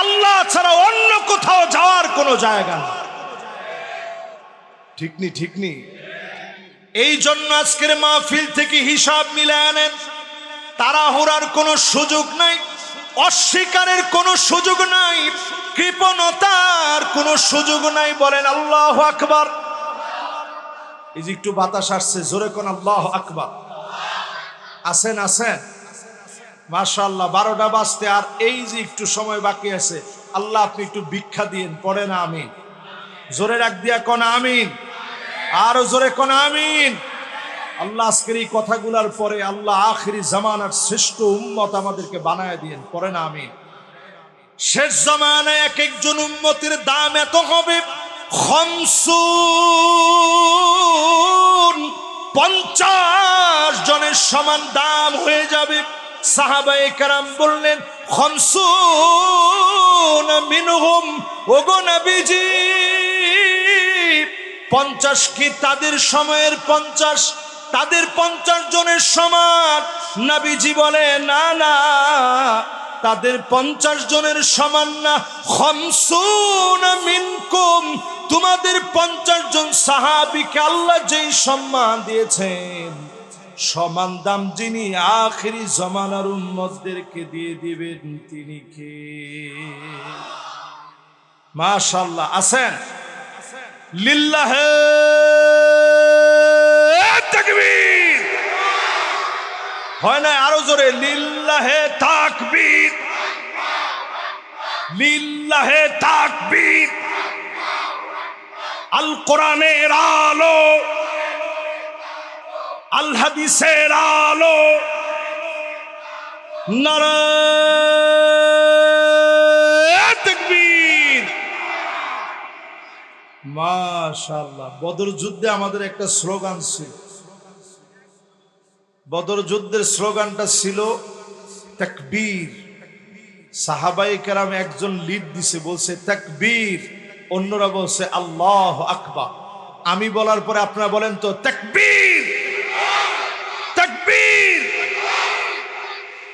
আল্লাহ ছাড়া অন্য কোথাও যাওয়ার কোনো জায়গা নেই। ঠিক নি ঠিক নি? এই জন্য আজকের মাহফিল থেকে হিসাব মিলে আনেন। তাড়াহুড়ার কোনো সুযোগ নাই, অস্বীকারের কোনো সুযোগ নাই, কৃপণতার কোনো সুযোগ নাই। বলেন আল্লাহু আকবার। এই যে একটু বাতাস আসছে, জোরে কোন আল্লাহু আকবার। আসেন আসেন, মাশাআল্লাহ। 12টা বাজতে আর এই যে একটু সময় বাকি আছে, আল্লাহ আপনি একটু ভিক্ষা দিয়েন। পড়ে না আমিন? জোরে ডাক দিয়া কোন আমিন, আরো জোরে কোন আমিন। আল্লাহ আজকের এই কথাগুলার পরে আল্লাহ আখিরি জামানার শ্রেষ্ঠ উম্মত আমাদেরকে বানায় দিয়েন। পড়ে না আমিন। শেষ জামানায় এক একজন উম্মতের দাম এত হবে, 50 জনের সমান দাম হয়ে যাবে। সাহাবায়ে কেরাম বললেন, 50 মিনহুম, ওগো নবীজি 50 কি তাদের সময়ের 50, তাদের 50 জনের সমান? নবীজি বলে না না, তাদের 50 জনের সমান না। 50 মিনকুম, তোমাদের 50 জন সাহাবীকে আল্লাহ যেই সম্মান দিয়েছেন, সমান দাম যিনি আখিরি জামানার উম্মতদেরকে দিয়ে দিবেন তিনি কে? মাশাআল্লাহ। আছেন? লিল্লাহে তাকবীর। হয় না? আরো জোরে লিল্লাহে তাকবীর, লিল্লাহে তাকবীর। আল কোরআনের আলো, আল হাদিসের আলো, নারায়ে তাকবীর। মাশাআল্লাহ। বদর যুদ্ধে আমাদের একটা স্লোগান ছিল। বদর যুদ্ধের স্লোগানটা ছিল তাকবীর। সাহাবায়ে কেরাম একজন লিড দিছে, বলছে তাকবীর, অন্যরা বলছে আল্লাহু আকবার। আমি বলার পরে আপনারা বলেন তো তাকবীর, তাকবীর।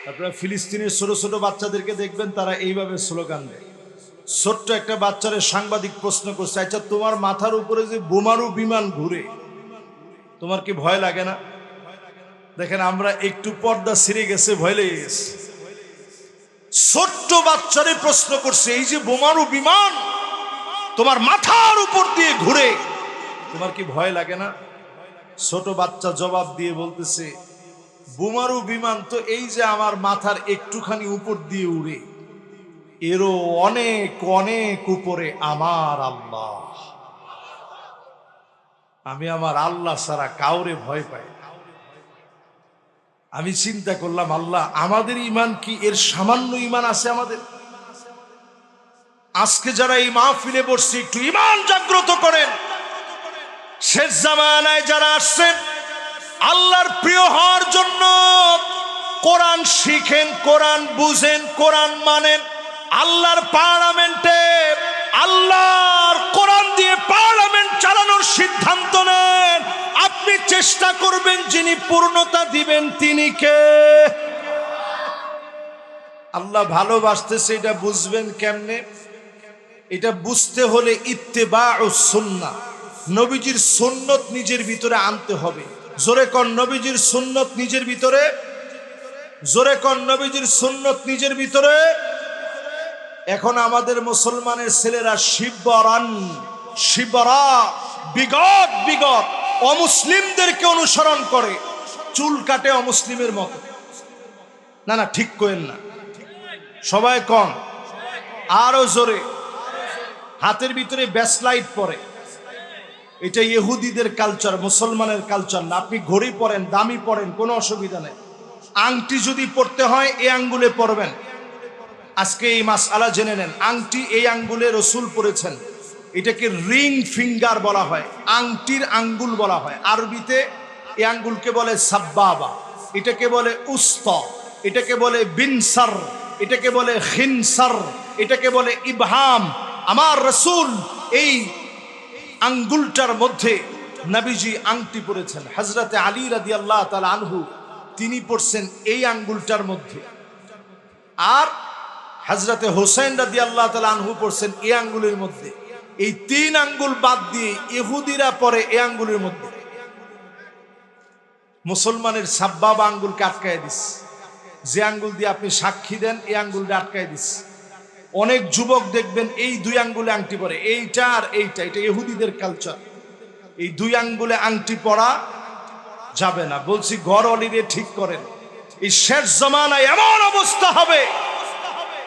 আপনারা ফিলিস্তিনের ছোট ছোট বাচ্চাদেরকে দেখবেন, তারা এইভাবে স্লোগান দেয়। ছোট্ট একটা বাচ্চারে সাংবাদিক প্রশ্ন করছে, আচ্ছা তোমার মাথার উপরে যে বোমারু বিমান ঘুরে, তোমার কি ভয় লাগে না? দেখেন, আমরা একটু পর্দা ছিঁড়ে গেছে, ভয় লেগে গেছে। ছোট্ট বাচ্চারে প্রশ্ন করছে, এই যে বোমারু বিমান তোমার মাথার উপর দিয়ে ঘুরে, তোমার কি ভয় লাগে না? ছোট বাচ্চা জবাব দিয়ে বলতেছে, বোমারু বিমান তো এই যে আমার মাথার একটুখানি উপর দিয়ে উড়ে, এরও অনেক অনেক উপরে আমার আল্লাহ। আমি আমার আল্লাহ ছাড়া কাউরে ভয় পাই। আমি চিন্তা করলাম, আল্লাহ আমাদের ঈমান কি এর সামান্য ঈমান আছে আমাদের? আজকে যারা এই মাহফিলে বসছি, একটু ঈমান জাগ্রত করেন। শেষ জামানায় যারা আসছেন আল্লাহর প্রিয় হওয়ার জন্য, কোরআন শিখেন, কোরআন বুঝেন, কোরআন মানেন। আল্লাহর পার্লামেন্টে আল্লাহর কোরআন দিয়ে পার্লামেন্ট চালানোর সিদ্ধান্ত নেন। আপনি চেষ্টা করবেন, যিনি পূর্ণতা দিবেন তিনি কে? আল্লাহ ভালোবাসতেছে, এটা বুঝবেন কেমনে? এটা বুঝতে হলে ইত্তেবাউস সুন্নাহ, নবীজির সুন্নত নিজের ভিতরে আনতে হবে। জোরে কোন নবীজির সুন্নত নিজের ভিতরে, জোরে কোন নবীজির সুন্নত নিজের ভিতরে। এখন আমাদের মুসলমানের ছেলেরা শিবরান শিবরা বিগত বিগত অমুসলিমদেরকে অনুসরণ করে, চুল কাটে অমুসলিমের মতো। না না, ঠিক করেন না, সবাই কম, আরো জোরে। হাতের ভিতরে ব্যাসলাইট পরে, এটা ইহুদিদের কালচার, মুসলমানের কালচার না। আপনি ঘড়ি পরেন, দামি পরেন, কোনো অসুবিধা নেই। আংটি যদি পড়তে হয় এই আঙ্গুলে পরবেন। আজকে এই মাসআলা জেনে নেন, আংটি এই আঙ্গুলে রসুল পরেছেন, এটাকে রিং ফিঙ্গার বলা হয়, আংটির আঙ্গুল বলা হয়। আরবিতে এই আঙ্গুলকে বলে সাব্বাবা, এটাকে বলে উস্তা, এটাকে বলে বিনসার, এটাকে বলে খিনসার, এটাকে বলে ইবহাম। আমার রসুল এই আঙ্গুলটার মধ্যে নবীজি আংটি পরেছেন। হযরতে আলী রাদিয়াল্লাহু তাআলা আনহু তিনি পড়ছেন এই আঙ্গুলটার মধ্যে। আর হযরতে হোসেন রাদিয়াল্লাহু তাআলা আনহু পড়ছেন এই আঙ্গুলের মধ্যে। এই 3 আঙ্গুল বাদ দিয়ে ইহুদিরা পরে এই আঙ্গুলের মধ্যে। মুসলমানের সাব্বাবা আঙ্গুলকে আটকায় দিস, যে আঙ্গুল দিয়ে আপনি সাক্ষী দেন এই আঙ্গুলটা আটকায় দিস। অনেক যুবক দেখবেন এই 2 আঙ্গুলে আংটি পরে, এইটা আর এইটা, এটা ইহুদিদের কালচার। এই 2 আঙ্গুলে আংটি পরা যাবে না। বলছি ঘর অলিরে ঠিক করেন। এই শেষ জামানায় এমন অবস্থা হবে,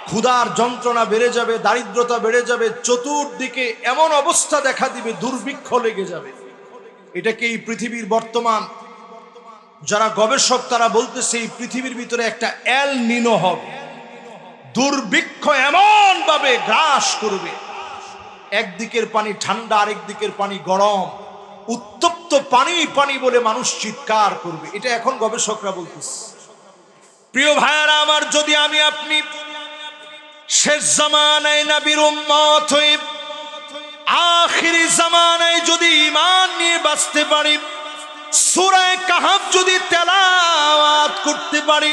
ক্ষুধার যন্ত্রণা বেড়ে যাবে, দারিদ্রতা বেড়ে যাবে, চতুর্দিকে এমন অবস্থা দেখা দিবে, দুর্ভিক্ষ লেগে যাবে। এটাকে এই পৃথিবীর বর্তমান যারা গবেষক তারা বলতেছে এই পৃথিবীর ভিতরে একটা এল নিনো হবে। দুর্ভিক্ষ এমন ভাবে গ্রাস করবে, একদিকের পানি ঠান্ডা, আরেক দিকের পানি গরম, উত্তপ্ত পানি পানি বলে মানুষ চিৎকার করবে। এটা এখন গবেষকরা বলতেছে। প্রিয় ভাইয়েরা আমার, যদি আমি আপনি শেষ জামানায় নবীর উম্মত হয়ে আখিরি জামানায় যদি ঈমান নিয়ে বাঁচতে পারি, সূরা কাহফ যদি তেলাওয়াত করতে পারি,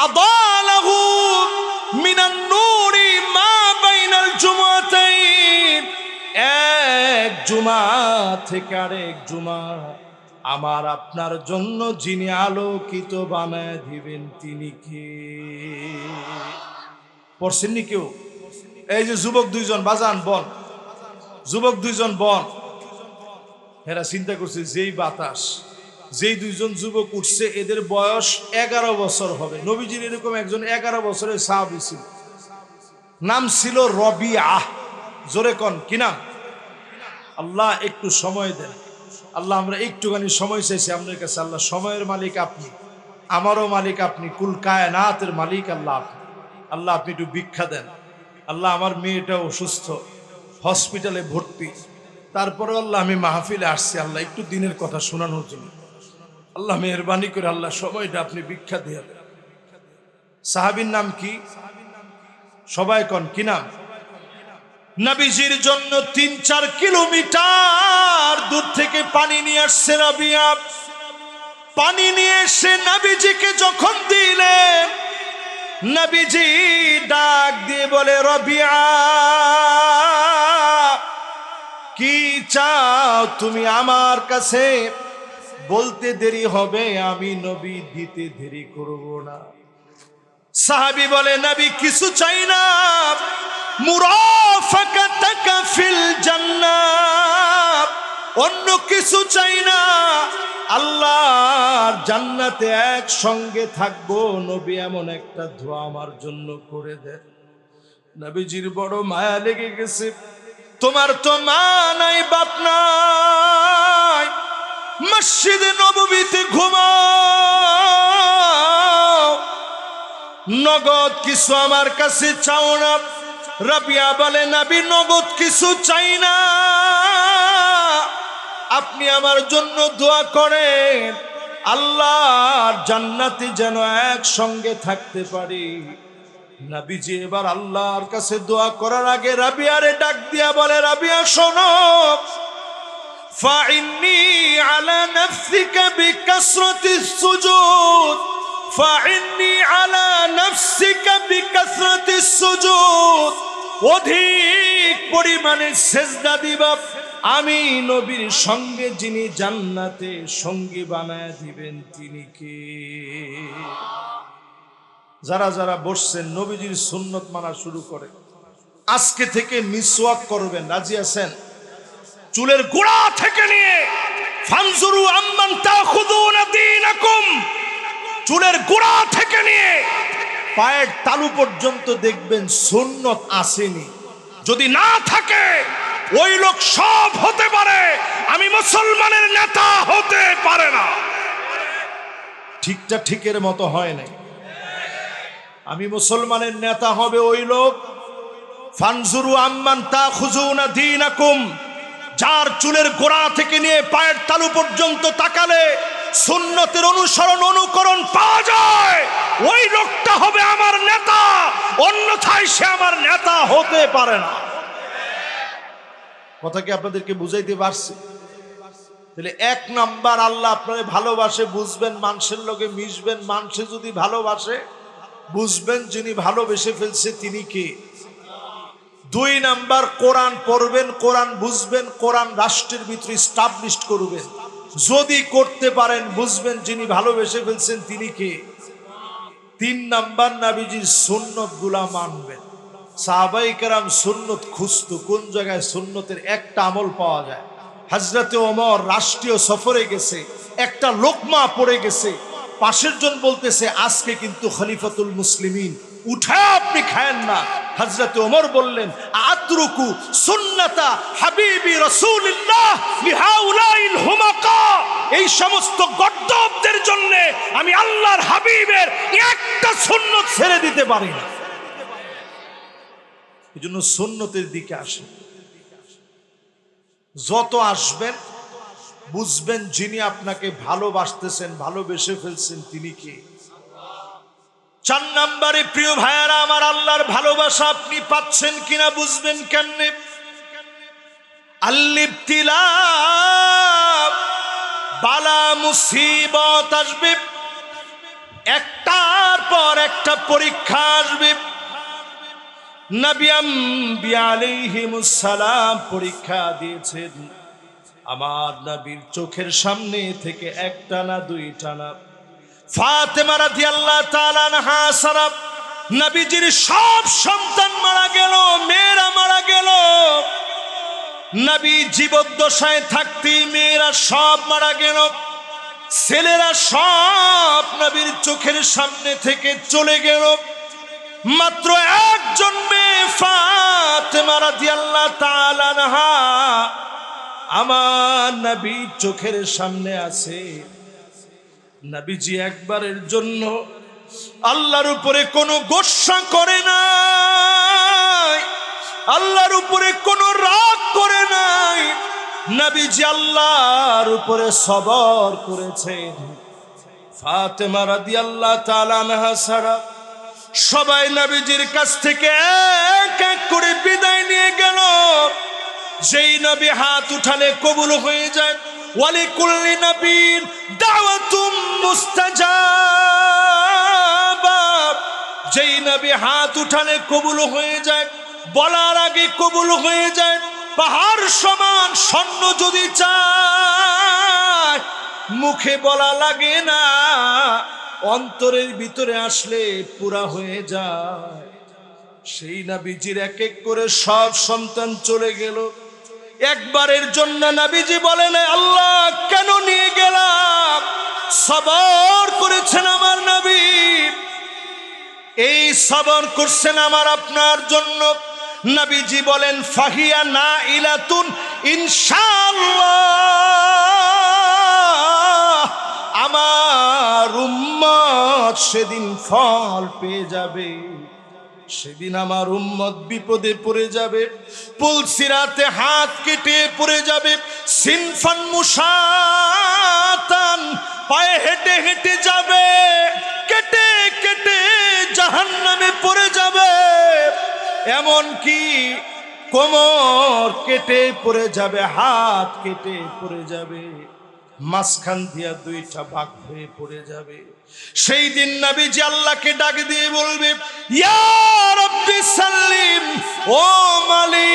আদালাহু মিনান নূরি মা বাইনাল জুমাতাইন, এক জুমা থেকে আরেক জুমা আমার আপনার জন্য যিনি আলোকিত বানায় দিবেন তিনি কে? পড়ছেননি কেউ? এই যে যুবক 2 জন বাজান বন, যুবক 2 জন বন, এরা চিন্তা করছে যেই বাতাস, যেই 2 জন যুবক উঠছে এদের বয়স 11 বছর হবে। নবীজির এরকম একজন 11 বছরের সাহাবী ছিল, নাম ছিল রবিআহ। জোরে কোন কি নাম? আল্লাহ একটু সময় দেন। আল্লাহ আমরা একটুখানি সময় চাইছি আপনার কাছে। আল্লাহ সময়ের মালিক আপনি, আমারও মালিক আপনি, কুল কায়নাতের মালিক আল্লাহ আপনি। আল্লাহ আপনি একটু ভিক্ষা দেন। আল্লাহ আমার মেয়েটা অসুস্থ, হসপিটালে ভর্তি, তারপরে আল্লাহ আমি মাহফিলে আসছি আল্লাহ একটু দিনের কথা শোনানোর জন্য। আল্লাহ মেহরবানি করে আল্লাহ সময়টা আপনি ভিক্ষা দিয়ে দেন। সাহাবীর নাম কি? সবাই কোন কি নাম? নবীজির জন্য 3-4 কিলোমিটার দূর থেকে পানি নিয়ে আসছে রাবিয়া। পানি নিয়ে এসে নবীজিকে যখন দিলেন, নবীজি ডাক দিয়ে বলে, রবিয়া কি চাও তুমি আমার কাছে? বলতে দেরি হবে, আমি নবী দিতে দেরি করব না। সাহাবী বলে, নবী কিছু চাই না, মুরাফাকাতাকা ফিল জান্নাহ, অন্য কিছু চাই না, আল্লাহর জান্নাতে একসঙ্গে থাকবো। নবী এমন একটা দোয়া আমার জন্য করে দেন। নবীজির বড় মায়া লেগে গেছে। তোমার তো মা নাই, বাপ নাই, মসজিদে নববীতে ঘুমাও, নগদ কিছু আমার কাছে চাও না। রাবিয়া বলে, নবী নগদ কিছু চাই না, আপনি আমার জন্য দোয়া করেন আল্লাহর জান্নাতে যেন একসঙ্গে থাকতে পারি। নবীজি এবার আল্লাহর কাছে দোয়া করার আগে রাবিয়ারে ডাক দিয়া বলে, রাবিয়া শোনো, ফাইন্নি আলা নাফসিকা বিকাসরাতিস সুজুদ, ফাইন্নি আলা নাফসিকা বিকাসরাতিস সুজুদ, অধিক পরিমাণে সেজদা দিবা। আমি নবীর সঙ্গে যিনি জান্নাতে সঙ্গী বানায় দিবেন তিনি কে? যারা যারা বসছেন নবীজির সুন্নত মানা শুরু করে আজকে থেকে মিসওয়াক করবেন, রাজি আছেন? চুলের গোড়া থেকে নিয়ে ফানজুরু আম্মান তাখুযুনা দীনাকুম, চুলের গোড়া থেকে নিয়ে পায়ের তালু পর্যন্ত দেখবেন সুন্নত আসেনি। যদি না থাকে ওই লোক সব হতে পারে, আমি মুসলমানের নেতা হতে পারে না। ঠিকটা ঠিকের মতো হয় নাই। আমি মুসলমানের নেতা হবে ওই লোক, ফানজুরু আম্মান তাখুযুনা দীনাকুম, যার চুলের গোড়া থেকে নিয়ে পায়ের তালু পর্যন্ত তাকালে সুন্নতের অনুসরণ অনুকরণ পাওয়া যায়, ওই লোকটা হবে আমার নেতা, অন্যথায় সে আমার নেতা হতে পারে না। কথা কি আপনাদেরকে বুঝাইতে পারছি? তাহলে 1 নাম্বার, আল্লাহ আপনারে ভালোবাসে, বুঝবেন, মানুষের লগে মিশবেন, মানুষে যদি ভালোবাসে বুঝবেন যিনি ভালোবেসে ফেলছে তিনি কে। 2 নাম্বার, কোরআন পড়বেন, কোরআন বুঝবেন, কোরআন রাষ্ট্রের ভিতরে স্টাবলিশ করবেন। যদি করতে পারেন বুঝবেন যিনি ভালোবেসে ফেলছেন তিনি কে। 3 নাম্বার, নবীজির সুন্নত গুলা মানবেন। সাহাবায়ে কেরাম সুন্নত খুঁজতো, কোন জায়গায় সুন্নতের একটা আমল পাওয়া যায়। হযরতে ওমর রাষ্ট্রীয় সফরে গেছে, একটা লোকমা পড়ে গেছে, পাশের জন বলতেছে আজকে কিন্তু খলিফাতুল মুসলিমিন, উঠে আপনি খায়েন না। হযরতে ওমর বললেন আতরুকু সুন্নাতা হাবিবি রাসূলুল্লাহ লিহাউলাইল হুমাকা, এই সমস্ত গদ্দপদের জন্য আমি আল্লাহর হাবিবের একটা সুন্নত ছেড়ে দিতে পারি না। এজন্য সুন্নতের দিকে আসেন। যত আসবেন বুঝবেন যিনি আপনাকে ভালোবাসতেছেন, ভালোবেসে ফেলছেন তিনি কে। 4 নম্বরে প্রিয় ভাইয়ারা আমার, আল্লাহর ভালোবাসা আপনি পাচ্ছেন কিনা বুঝবেন কেমনে? আল-ইবতিলা, বালা মুসিবত আসবে, একটার পর একটা পরীক্ষা আসবে। নবী আম্বিয়া আলাইহিমুস সালাম পরীক্ষা দিয়েছেন। আমার নবীর চোখের সামনে থেকে একটা না দুইটা না, ফাতেমা রাদিয়াল্লাহু তাআলা আনহা ছাড়া নবীজির সব সন্তান মারা গেল, মেয়েরা মারা গেল। নবী জীবদ্দশায় থাকতে মেয়েরা সব মারা গেল, ছেলেরা সব নবীর চোখের সামনে থেকে চলে গেল। মাত্র একজন মেয়ে ফাতেমা রাদিয়াল্লাহু তাআলা আনহা আমার নবীর চোখের সামনে আছে। নবীজি একবারের জন্য আল্লাহর উপরে কোনো গোসা করে নাই, আল্লাহর উপরে কোনো রাগ করে নাই। নবীজি আল্লাহর উপরে সবর করেছেন। ফাতেমা রাদিয়াল্লাহু তাআলা আনহা ছাড়া সবাই নবীজির কাছ থেকে এক এক করে বিদায় নিয়ে গেল। যেই নবী হাত উঠালে কবুল হয়ে যায়। ওয়ালিকুল্লি নবীন দাওয়াতুম মুস্তাজাবা, যেই নবী হাত উঠালে কবুল হয়ে যায়, বলার আগে কবুল হয়ে যায়। পাহাড় সমান স্বর্ণ যদি চায় মুখে বলা লাগে না, অন্তরের ভিতরে আসলে পুরা হয়ে যায়। সেই নবীজির এক এক করে সব সন্তান চলে গেল। একবারের জন্য নবীজি বলেন আল্লাহ কেন নিয়ে গেলাম? সবর করেছেন আমার নবী, এই সবর করছেন আমার আপনার জন্য। নবীজি বলেন ফাহিয়া নাইলাতুন ইনশাআল্লাহ, আমার উম্মত সেদিন ফল পেয়ে যাবে, সেদিন আমার উম্মত বিপদে পড়ে যাবে, পুলসিরাতে হাত কেটে পড়ে যাবে, সিনফান মুশাতান পায়ে হেঁটে হেঁটে যাবে, কেটে কেটে জাহান্নামে পড়ে যাবে, এমন কি কোমর কেটে পড়ে যাবে, হাত কেটে পড়ে যাবে, মাঝখান দিয়া 2টা ভাগ হয়ে পড়ে যাবে। সেই দিন নবীজি আল্লাহকে ডাক দিয়ে বলবে ইয়া রাব্বি সাল্লিম, ও মালিক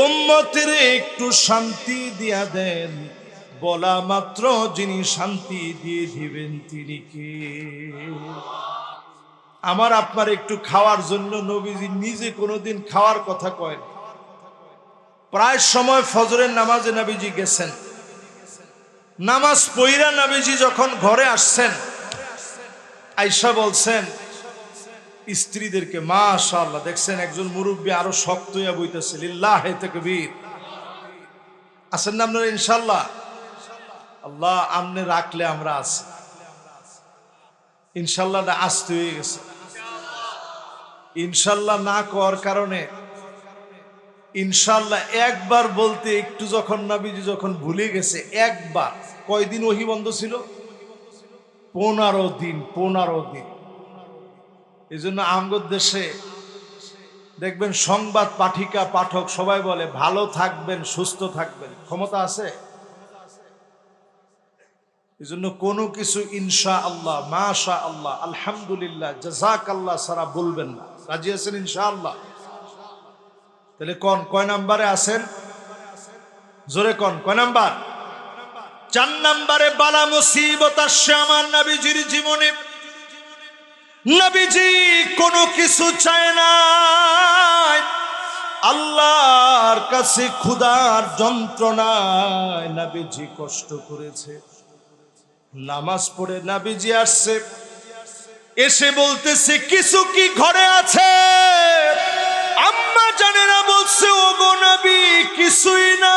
উম্মতের একটু শান্তি দিয়া দেন। বলা মাত্র যিনি শান্তি দিয়ে দিবেন তিনি কে? আমার আপনার একটু খাওয়ার জন্য নবীজি নিজে কোনোদিন খাওয়ার কথা কয় না। প্রায় সময় ফজরের নামাজে নবীজি গেছেন, নামাজ পড়া নবীজি যখন ঘরে আসছেন, আয়েশা বলছেন স্ত্রীদেরকে মাশাআল্লাহ, দেখছেন একজন মুরব্বী আরো শক্ত হইয়া বইতেছে, লিল্লাহি তাকবীর। আছেন না আপনারা ইনশাআল্লাহ? আল্লাহ আমনে রাখলে আমরা আছি ইনশাআল্লাহ। আসতে হয়ে গেছে ইনশাআল্লাহ না করার কারণে ইনশাআল্লাহ একবার বলতে একটু যখন নবীজি যখন ভুলে গেছে, একবার, কয়দিন ওহী বন্ধ ছিল? 15 দিন। 15 দিন। এই জন্য আমগর দেশে দেখবেন সংবাদ পাঠিকা পাঠক সবাই বলে ভালো থাকবেন, সুস্থ থাকবেন। ক্ষমতা আছে? এই জন্য কোনো কিছু ইনশা আল্লাহ, মাশা আল্লাহ, আলহামদুলিল্লাহ, জাযাক আল্লাহ সারা বলবেন না। রাজি আছেন ইনশা আল্লাহ? তাহলে কয় নাম্বারে আছেন? জোরে কয় নাম্বার? 4 নাম্বারে বালা মুসিবত আসছে আমার নবীজির জীবনে। নবীজি কোনো কিছু চায় না, আল্লাহর কাছে ক্ষুধার যন্ত্রণায় নবীজি কষ্ট করেছে। নামাজ পড়ে নবীজি আসছে, এসে বলতেছে কিছু কি ঘরে আছে? আম্মা জানেরা বলছে ওগো নবী কিছুই না।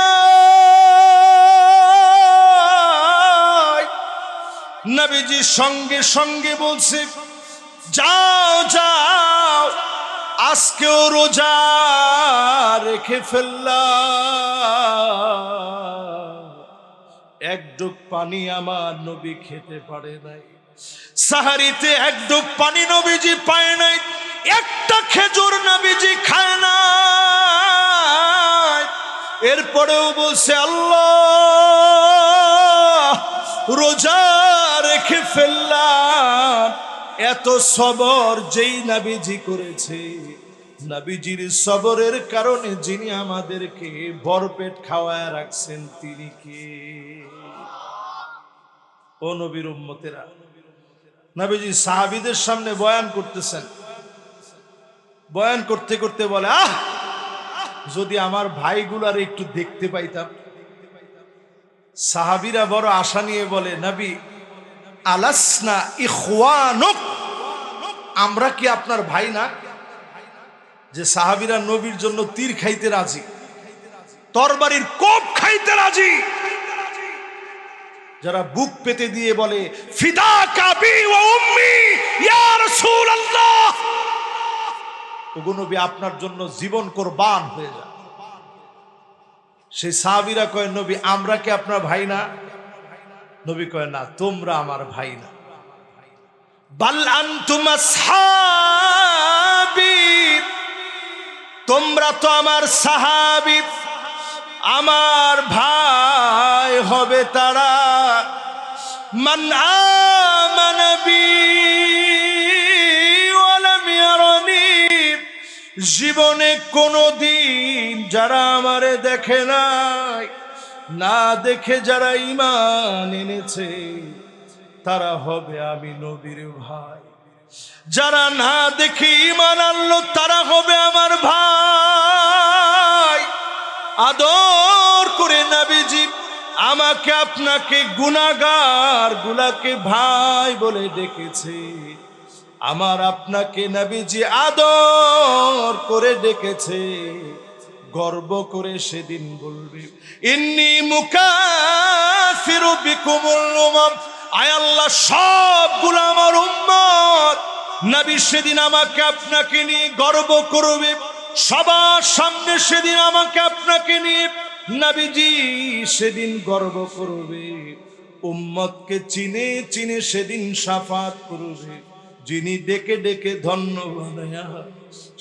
নবীজি সঙ্গে সঙ্গে বলছে যাও যাও, আজকেও রোজা রেখে ফেললাম। এক ডুব পানি আমার নবী খেতে পারে নাই, সাহারিতে এক ডুব পানি নবীজি পায় নাই, একটা খেজুর নবীজি খায় না। এরপরেও বলছে আল্লাহ রোজা রেখে ফেললাম। এত সবর যেই নবীজি করেছে, নবীজির সবরের কারণে যিনি আমাদেরকে ভরপেট খাওয়ায় রাখছেন তিনি কে? ও নবীর উম্মতেরা, নবীজি সাহাবীদের সামনে বয়ান করতেছেন। বয়ান করতে করতে বলে যদি আমার ভাইগুলার একটু দেখতে পাইতাম। সাহাবীরা বড় আশা নিয়ে বলে নবী আলাসনা ইখওয়ানুক, আমরা কি আপনার ভাই না? যে সাহাবীরা নবীর জন্য তীর খাইতে রাজি, তরবারির কোপ খাইতে রাজি, যারা বুক পেতে দিয়ে বলে ফিদাকা বি ওয়া উম্মি ইয়া রাসূলুল্লাহ, ওগো নবী আপনার জন্য জীবন কুরবান হয়ে যায়। সেই সাহাবীরা কয় নবী আমরা কি আপনার ভাই না? নবী কয় না, তোমরা আমার ভাই না। বাল আনতুম আসহাবী, তোমরা তো আমার সাহাবী, আমার ভাই হবে তারা মান আমানা বি ওয়া লাম ইয়ারানি, জীবনে কোনদিন যারা আমারে দেখে নাই, না দেখে যারা ঈমান এনেছে তারা হবে আমি নবীর ভাই। যারা না দেখে ঈমান আনলো তারা হবে আমার ভাই। আদর করে নবীজি আমাকে আপনাকে গুনাহগার গুলাকে ভাই বলে ডেকেছে, আমার আপনাকে নবীজি আদর করে ডেকেছে। গর্ব করে সেদিন বলবে ইন্নী মুকাফিরু বিকুমুল উমাম, আয় আল্লাহ সবগুলো আমার উম্মত। নবী সেদিন আমাকে আপনাকে নিয়ে গর্ব করবে, সবার সামনে সেদিন আমাকে আপনাকে নিয়ে নবীজি সেদিন গর্ব করবে। উম্মতকে চিনে চিনে সেদিন শাফাত করবে। যিনি ডেকে ডেকে ধন্য বানায়া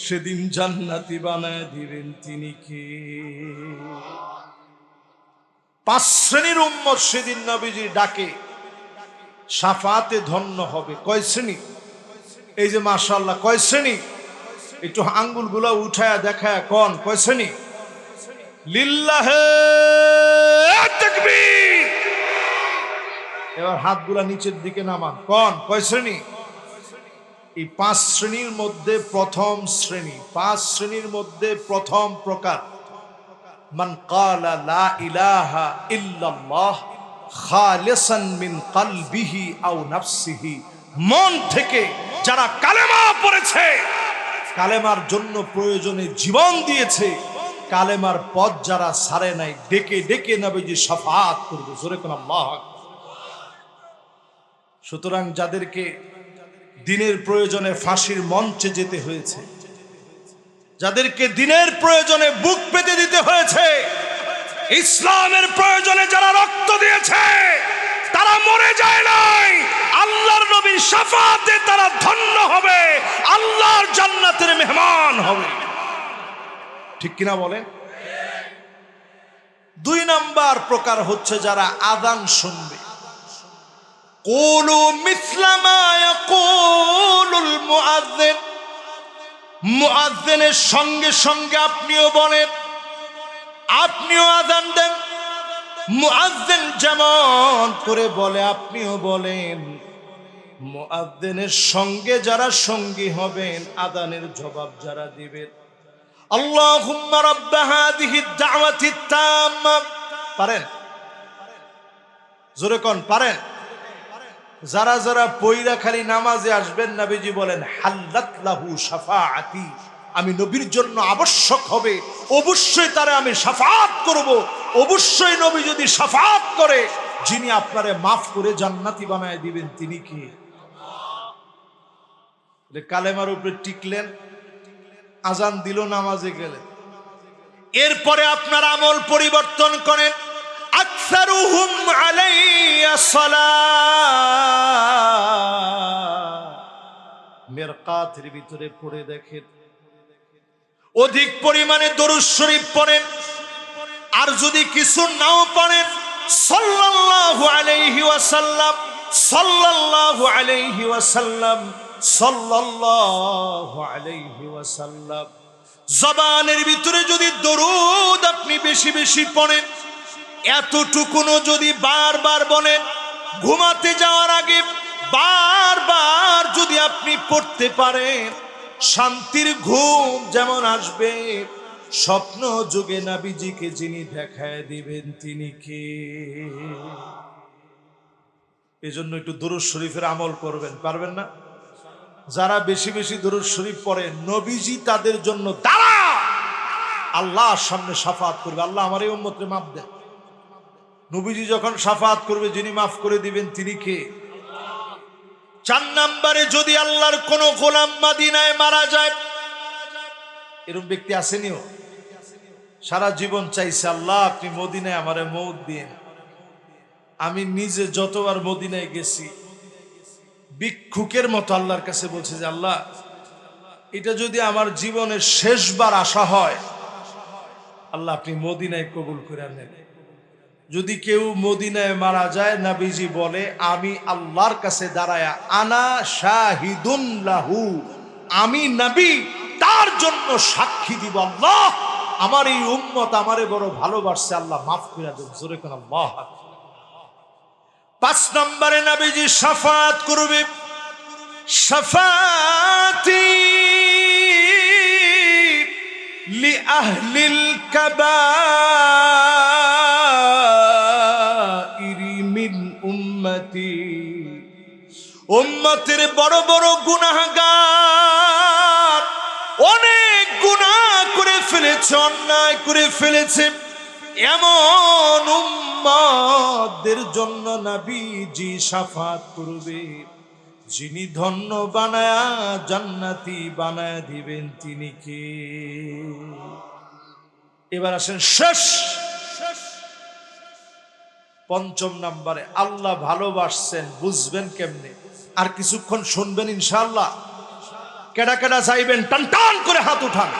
সেদিন জান্নাতি বানায় দিবেন তিনি কে? 5 শ্রেণীর উম্মত সেদিন নবীজি ডাকে শাফাতে ধন্য হবে। কয় শ্রেণী? এই যে মাশাআল্লাহ, কয় শ্রেণী? একটু আঙ্গুলগুলা উঠায়া দেখায় কোন কয় শ্রেণী? লিল্লাহে তাকবীর। এবার হাতগুলা নিচের দিকে নামান, কোন কয় শ্রেণী? এই 5 শ্রেণীর মধ্যে প্রথম শ্রেণী, 5 শ্রেণীর মধ্যে প্রথম প্রকার মান ক্বালা লা ইলাহা ইল্লাল্লাহ খালিসান মিন কলবিহি আও নাফসিহি, মন থেকে যারা কালেমা পড়েছে, কালেমার জন্য প্রয়োজনে জীবন দিয়েছে, কালেমার পথ যারা ছাড়ে নাই, ডেকে ডেকে নবীজি শাফাত করবে। জোরে কোন আল্লাহু আকবার। সুতরাং যাদেরকে দিনের প্রয়োজনে ফাঁসির মঞ্চে যেতে হয়েছে, যাদেরকে দিনের প্রয়োজনে বুক পেতে দিতে হয়েছে, ইসলামের প্রয়োজনে যারা রক্ত দিয়েছে, তারা মরে যায় নাই, আল্লাহর নবীর শাফাতে তারা ধন্য হবে, আল্লাহর জান্নাতের মেহমান হবে। ঠিক কিনা বলেন? 2 নাম্বার প্রকার হচ্ছে যারা আযান শুনবে। কুলু মিসলা মা ইয়াকুলুল মুআজ্জিন, মুআজ্জিনের সঙ্গে সঙ্গে আপনিও বলেন, আপনিও আযান দেন। মুআজ্জিন যেমন করে বলে আপনিও বলেন। মুআজ্জিনের সঙ্গে যারা সঙ্গী হবেন, আযানের জবাব যারা দিবেন, আল্লাহুম্মা রাব্ব হাযিহি দাওয়াতি তাম্মা, পারেন? জোরে কোন পারেন? যারা যারা পয়রা খালি নামাজে আসবেন, নবীজি বলেন হাল্লাত লাহু শাফাআতি, আমি নবীর জন্য আবশ্যক হবে, অবশ্যই তারে আমি শাফাআত করব। অবশ্যই নবী যদি শাফাআত করে, যিনি আপনারে মাফ করে জান্নাতি বানায় দিবেন তিনি কি? কালেমার উপরে টিকলেন, আজান দিল, নামাজে গেলেন, এরপরে আপনার আমল পরিবর্তন করেন। আকসারুহুম আলাইয়া সালাত, মিরকাতের ভিতরে পড়ে দেখেন অধিক পরিমাণে দরুদ শরীফ পড়েন। আর যদি কিছু নাও পড়েন, সাল্লাল্লাহু আলাইহি ওয়াসাল্লাম, সাল্লাল্লাহু আলাইহি ওয়াসাল্লাম, সাল্লাল্লাহু আলাইহি ওয়াসাল্লাম। জবানের ভিতরে যদি দরুদ আপনি বেশি বেশি পড়েন, এতটুকুনো যদি বারবার বলেন, ঘুমাতে যাওয়ার আগে বারবার যদি আপনি পড়তে পারেন, শান্তির ঘুম যেমন আসবে, স্বপ্ন যুগে নবীজিকে যিনি দেখায় দিবেন তিনি কে? এজন্য একটু দরুদ শরীফের আমল করবেন, পারবেন না? যারা বেশি বেশি দরুদ শরীফ পড়ে, নবীজি তাদের জন্য দাঁড়া আল্লাহর সামনে শাফাআত করবে, আল্লাহ আমার এই উম্মতকে মাফ দেন। নবীজি যখন শাফাআত করবে, যিনি মাফ করে দিবেন তিনি কে? 4 নম্বরে, যদি আল্লাহর কোন গোলাম মদিনায় মারা যায়, এরকম ব্যক্তি আসেনিও, সারা জীবন চাইছে আল্লাহ আপনি মদিনায় আমারে মওত দিন। আমি নিজে যতবার মদিনায় গেছি, ভিক্ষুকের মতো আল্লাহর কাছে বলছে যে আল্লাহ, এটা যদি আমার জীবনের শেষবার আসা হয়, আল্লাহ আপনি মদিনায় কবুল করে নেন। যদি কেউ মদিনায় মারা যায়, নবীজি বলে আমি আল্লাহর কাছে দাঁড়ায়া, আনা শাহিদুন লাহু, আমি নবী তার জন্য সাক্ষী দিব, আল্লাহ আমার এই উম্মত আমারে বড় ভালোবাসছে, আল্লাহ মাফ করে দেন। জোরে কোন আল্লাহ। 5 নম্বরে নবীজি শাফাআত করবে। শাফাআতি লি আহলিল কাবাইরি মিন উম্মতি, উম্মতের বড় বড় গুনাহগার, অনেক গুনাহ করে ফেলেছে, অন্যায় করে ফেলেছে, এমন উম্মতদের জন্য নবীজি শাফাআত করবে। যিনি ধন্য বানায়া জান্নাতি বানায়া দিবেন তিনি কে? এবার আসেন শেষ 5 নম্বরে, আল্লাহ ভালোবাসছেন বুঝবেন কেমনে? আর কিছুক্ষণ শুনবেন ইনশাআল্লাহ। কেডা কেডা চাইবেন টান টান করে হাত উঠান।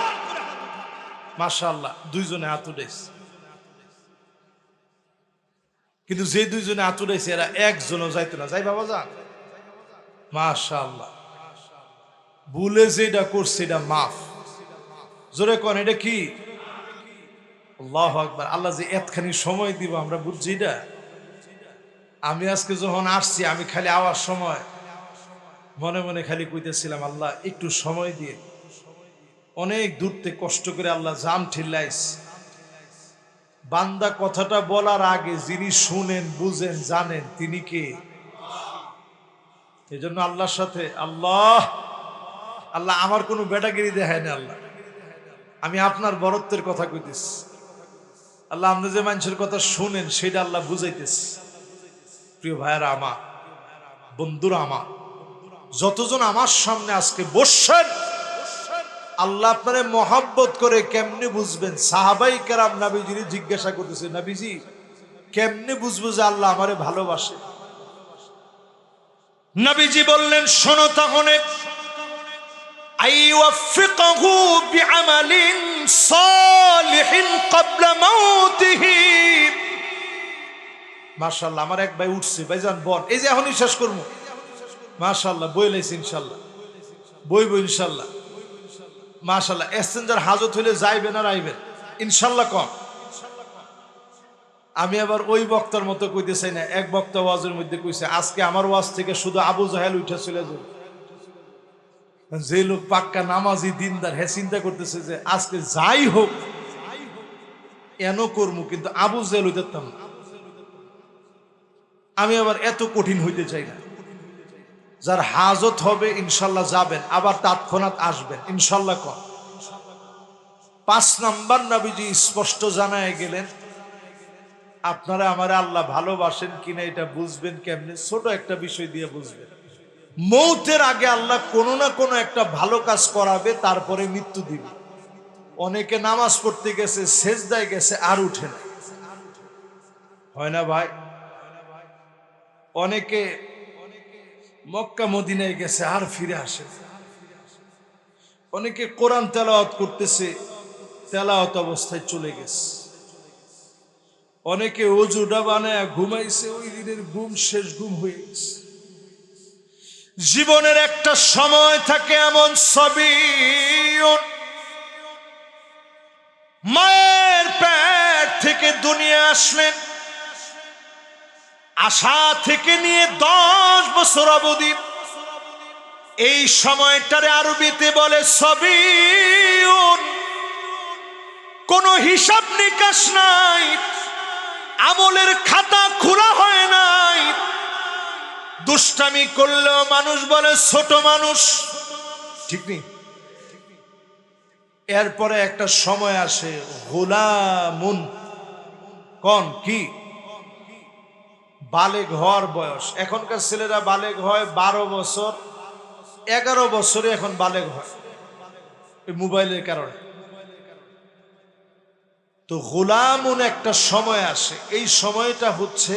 মাশাআল্লাহ, 2 জনে হাত উঠাইছে, কিন্তু যে 2 জনে হাত উঠাইছে এরা একজনও যাইতো না। যাই বাবা যান, মাশাআল্লাহ। ভুলে যেটা করছে এটা মাফ। জোরে কোন এটা কি? আল্লাহু আকবার। আল্লাহ যে এতখানি সময় দিব আমরা বুঝছি এটা। আমি আজকে যখন আসছি, আমি খালি আওয়ার সময় মনে মনে খালি কইতেছিলাম, আল্লাহ একটু সময় দিয়ে, অনেক দূর থেকে কষ্ট করে আল্লাহ জাম ঠিল্লাইস, বান্দা কথাটা বলার আগে যিনি শুনেন, বুঝেন, জানেন তিনি কে? এই জন্য আল্লাহর সাথে আল্লাহ আল্লাহ আমার কোনো বেটাগিরি দেখায় না। আল্লাহ আমি আপনার বরত্বের কথা কইতেছি। আল্লাহ আপনি যে মানুষের কথা শুনেন সেটা আল্লাহ বুঝাইতেছি। প্রিয় ভাইয়েরা আমার, বন্ধুরা আমার, যতজন আমার সামনে আজকে বসছেন, আল্লাহ আপনারে মহব্বত করে কেমনে বুঝবেন? সাহাবাই কেরাম নবীজির জিজ্ঞাসা করতেছে, নবীজি কেমনে বুঝবো যে আল্লাহ আমারে ভালোবাসে? নবীজি বললেন, শোনো তাহলে, আইওয়াফিকহু বিআমালিন সালিহিন ক্বাবলা মাউতিহি, মাশাআল্লাহ, আমার এক ভাই উঠছে, ভাইজান বল, এই যে এখনই শেষ করবো। মাশাআল্লাহ, বই লাইছি ইনশাল্লাহ, বইব ইনশাল্লাহ। মাশাআল্লাহ, এক্সচেঞ্জার হাজত হইলে যাইবেন আর আইবেন ইনশাল্লাহ কম। আমি আবার ওই বক্তার মতো কইতে চাই না। এক বক্তা ওয়াজের মধ্যে কইছে, আজকে আমার ওয়াজ থেকে শুধু আবু জাহেল উঠে চলে যাবে। যে লোক পাক্কা নামাজি দিনদার, হ্যাঁ চিন্তা করতেছে যে আজকে যাই হোক এন কর্ম, কিন্তু আবু জাহেল হইতাম না। আমি আবার এত কঠিন হইতে চাই না। যার হাজত হবে ইনশাল্লাহ যাবেন, আবার তৎক্ষণাৎ আসবেন ইনশাল্লাহ কম। 5 নাম্বার নবীজি স্পষ্ট জানায় গেলেন, আপনারা আমার আল্লাহ ভালোবাসেন কিনা এটা বুঝবেন কেমনে? ছোট একটা বিষয় দিয়ে বুঝবেন। মৌতের আগে আল্লাহ কোনো না কোনো একটা ভালো কাজ করাবে, তারপরে মৃত্যু দিবে। অনেকে নামাজ পড়তে গেছে, সেজদায় গেছে, আর উঠে না, হয় না ভাই? অনেকে মক্কা মদিনায় গেছে, আর ফিরে আসে। অনেকে কোরআন তেলাওয়াত করতেছে, তেলাওয়াত অবস্থায় চলে গেছে। অনেকে ওজুটা বানায় ঘুমাইছে, ওই দিনের ঘুম শেষ ঘুম হয়ে গেছে। জীবনের একটা সময় থাকে এমন, সবিয়ুন, মায়ের পেট থেকে দুনিয়া আসলেন, আশা থেকে নিয়ে 10 বছর অবধি, এই সময়টারে আরবিতে বলে সবিয়ুন। কোনো হিসাব নিকাশ নাই, আমলের খাতা খোলা হয় নাই। দুষ্টামি করলেও মানুষ বলে ছোট মানুষ, ঠিক নেই? এরপরে একটা সময় আসে গোলামুন, কোন কি বালেগ হওয়ার বয়স। এখনকার ছেলেরা বালেগ হয় 12 বছর, 11 বছরে এখন বালেগ হয়, এই মোবাইলের কারণে। তো গোলামুন একটা সময় আসে, এই সময়টা হচ্ছে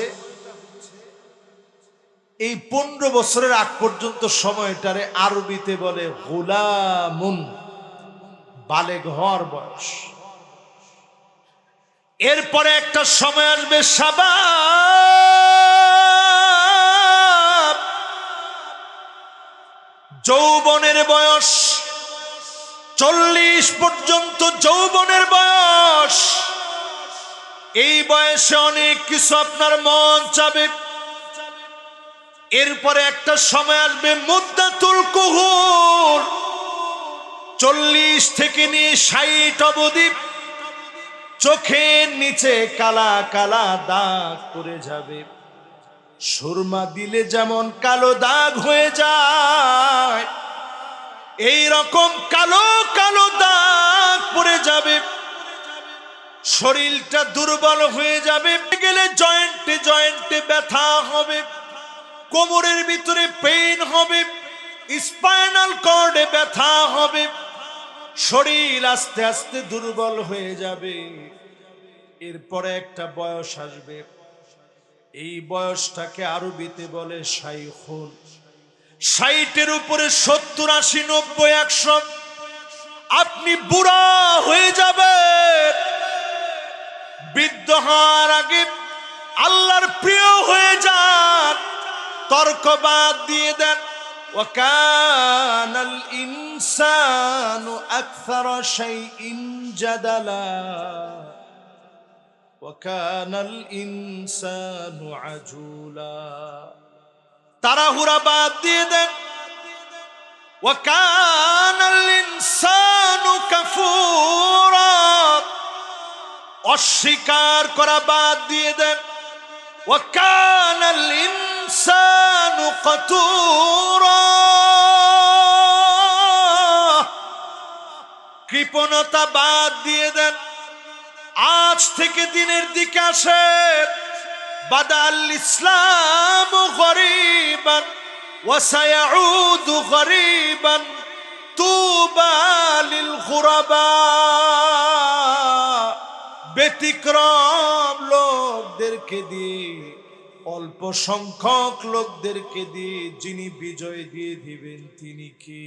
এই 15 বছরের আগ পর্যন্ত সময়টারে আরবিতে বলে গোলামুন, বালেগ হওয়ার বয়স। এরপরে একটা সময় আসবে শাবাব, যৌবনের বয়স। 40 পর্যন্ত যৌবনের বয়স। এই বয়সে অনেক কিছু আপনার মন চাবে। এরপরে একটা সময় আসবে মুদ্দাতুল কুহুর, 40 থেকে নিয়ে 60 অবধি চোখের নিচে কালা কালা দাগ পড়ে যাবে। সুরমা দিলে যেমন কালো দাগ হয়ে যায়, এই রকম কালো কালো দাগ পড়ে যাবে। শরীরটা দুর্বল হয়ে যাবে, গেলে জয়েন্টে জয়েন্টে ব্যথা হবে, কোমরের ভিতরে পেইন হবে, স্পাইনাল কর্ডে ব্যথা হবে, শরীর আস্তে আস্তে দুর্বল হয়ে যাবে। এরপরে একটা বয়স আসবে, এই বয়সটাকে আরবিতে বলে শাইখুন। 60-এর উপরে 70, 80, 90, 100 আপনি বুড়া হয়ে যাবেন। বৃদ্ধ হওয়ার আগে আল্লাহর প্রিয় হয়ে যান, তর্ক বাদ দিয়ে দেন। ওয়াকানাল ইনসানু আকসারা শাইইন জাদালা ওয়াকানাল ইনসানু আজুলা। তাড়াহুড়া বাদ দিয়ে দেন। ওয়াকানাল ইনসানু কাফুরা, অস্বীকার করা বাদ দিয়ে দেন। ওয়াকানাল ইনসানু কাতুরা, কৃপণতা বাদ দিয়ে দেন। আজ থেকে দিনের দিকে আসে বাদাল ইসলাম গরিবান ওয়া সায়াউদু গরিবান তুবা লিল গুরাবা। ব্যতিক্রম লোকদেরকে দিয়ে, অল্প সংখ্যক লোকদেরকে দিয়ে যিনি বিজয় দিয়ে দিবেন তিনি কে?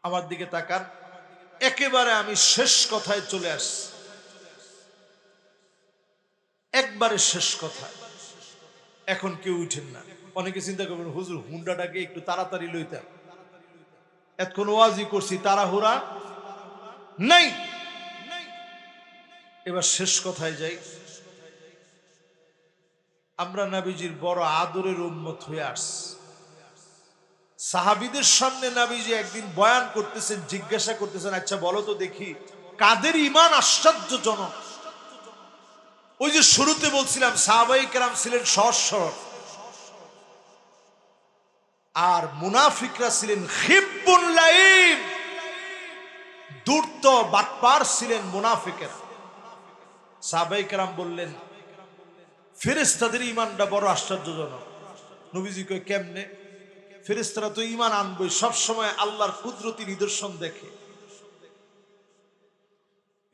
আমার দিকে তাকান, একেবারে আমি শেষ কথায় চলে আসছি। একবারে শেষ কথা, এখন কেউ উঠেন না। অনেকে চিন্তা করবেন হুজুর হুন্ডাটাকে একটু তাড়াতাড়ি লইতাম, এতক্ষণ ওয়াজি করছি, তাড়াহুড়া নাই। এবার শেষ কথায় যাই। আমরা নবীজির বড় আদরের উম্মত হয়ে আসছি। সাহাবীদের সামনে নবীজি একদিন বয়ান করতেছেন, জিজ্ঞাসা করতেছেন, আচ্ছা বলো তো দেখি কাদের ঈমান আশ্চর্যজনক। ওই যে শুরুতে বলছিলাম সাহাবায়ে কেরাম ছিলেন সহজ সরল, আর মুনাফিকরা ছিলেন খিব্বুন লাইম, ধূর্ত বাটপার ছিলেন মুনাফিকেরা। সাহাবায়ে কেরাম বললেন ফেরেশতাদের ঈমানটা বড় আশ্চর্যজনক। নবীজি কয় কেমনে? ফেরেশতারা তো ঈমান আনবই, সবসময় আল্লাহর কুদরতি নিদর্শন দেখে।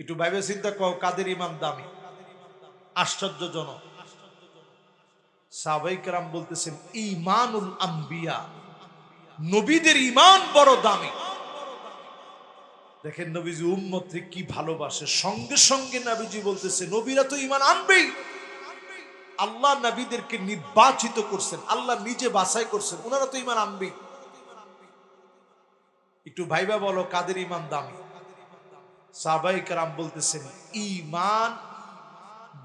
একটু ভাইবে চিন্তা কর কাদের ঈমান দামি, আশ্চর্যজনক। সাহাবায়ে কেরাম বলতেছেন ঈমানুল আম্বিয়া, নবীদের ঈমান বড় দামি। দেখেন নবীজি উম্মতকে কি ভালোবাসে। সঙ্গে সঙ্গে নবীজি বলতেছে নবীরা তো ঈমান আনবেই, আল্লাহ নবীদেরকে নির্বাচিত করছেন, আল্লাহ নিজে বাছাই করছেন, ওনারা তো ঈমান আনবেই। একটু ভাইবা বলো কাদের ঈমান দামি? সাহাবায়ে কেরাম বলতেছেন ঈমান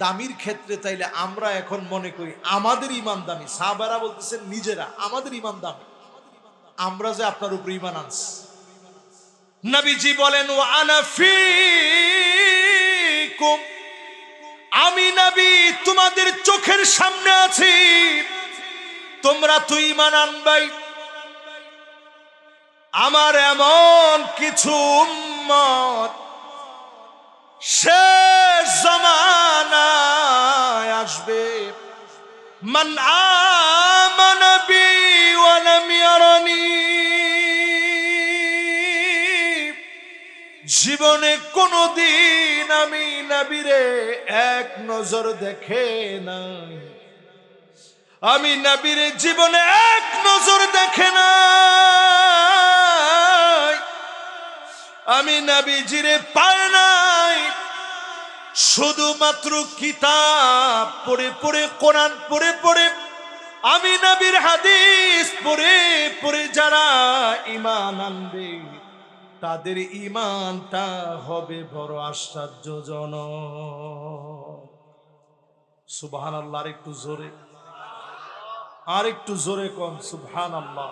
দামির ক্ষেত্রে তাইলে আমরা এখন মনে করি আমাদের ঈমান দামি। সাহাবারা বলতেছেন নিজেরা আমাদের ঈমান দামি, আমরা যে আপনার উপর ঈমান আনছি। নবীজি বলেন ওয়া আনা ফীকুম, আমি নবী তোমাদের চোখের সামনে আছি, তোমরা তো ঈমান আনবাই। আমার এমন কিছু উম্মত শেষ জামানায় আসবে, মান আমানা বি ওয়া লাম ইয়ারানি, জীবনে কোনদিন আমি নবীরে এক নজর দেখে নাই, আমি নবীরে জীবনে এক নজর দেখে নাই, আমি নবীজিরে পায় নাই। শুধুমাত্র কিতাব পড়ে পড়ে, কোরআন পড়ে পড়ে, আমি নবীর হাদিস পড়ে পড়ে যারা ঈমান আনবে তাদের ঈমানটা হবে বড় আশ্চর্যজনক। সুবহানাল্লাহ। আর একটু জোরে, আর একটু জোরে কোন সুবহানাল্লাহ।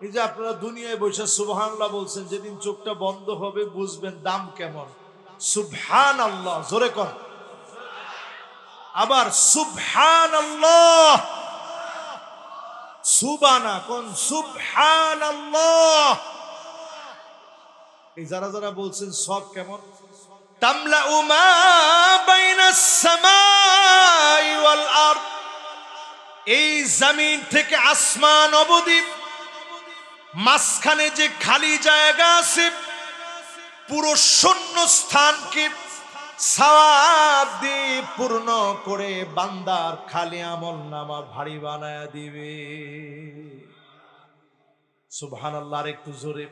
এই যে আপনারা দুনিয়ায় বসে সুবহানাল্লাহ বলছেন, যেদিন চোখটা বন্ধ হবে বুঝবেন দাম কেমন। সুবহানাল্লাহ জোরে কোন, আবার সুবহানাল্লাহ, সুবানা কোন সুবহানাল্লাহ। এই যারা যারা বলছেন সব কেমন, তামলাউ মা বাইনাস সামাই ওয়াল আরদ, এই জমিন থেকে আসমান অবধি মাঝখানে যে খালি জায়গা আছে, পুরো শূন্য স্থানকে সওয়াব দিয়ে পূর্ণ করে বান্দার খালি আমল নামা ভারী বানায়া দিবে। সুবহানাল্লাহ। আর একটু জোরে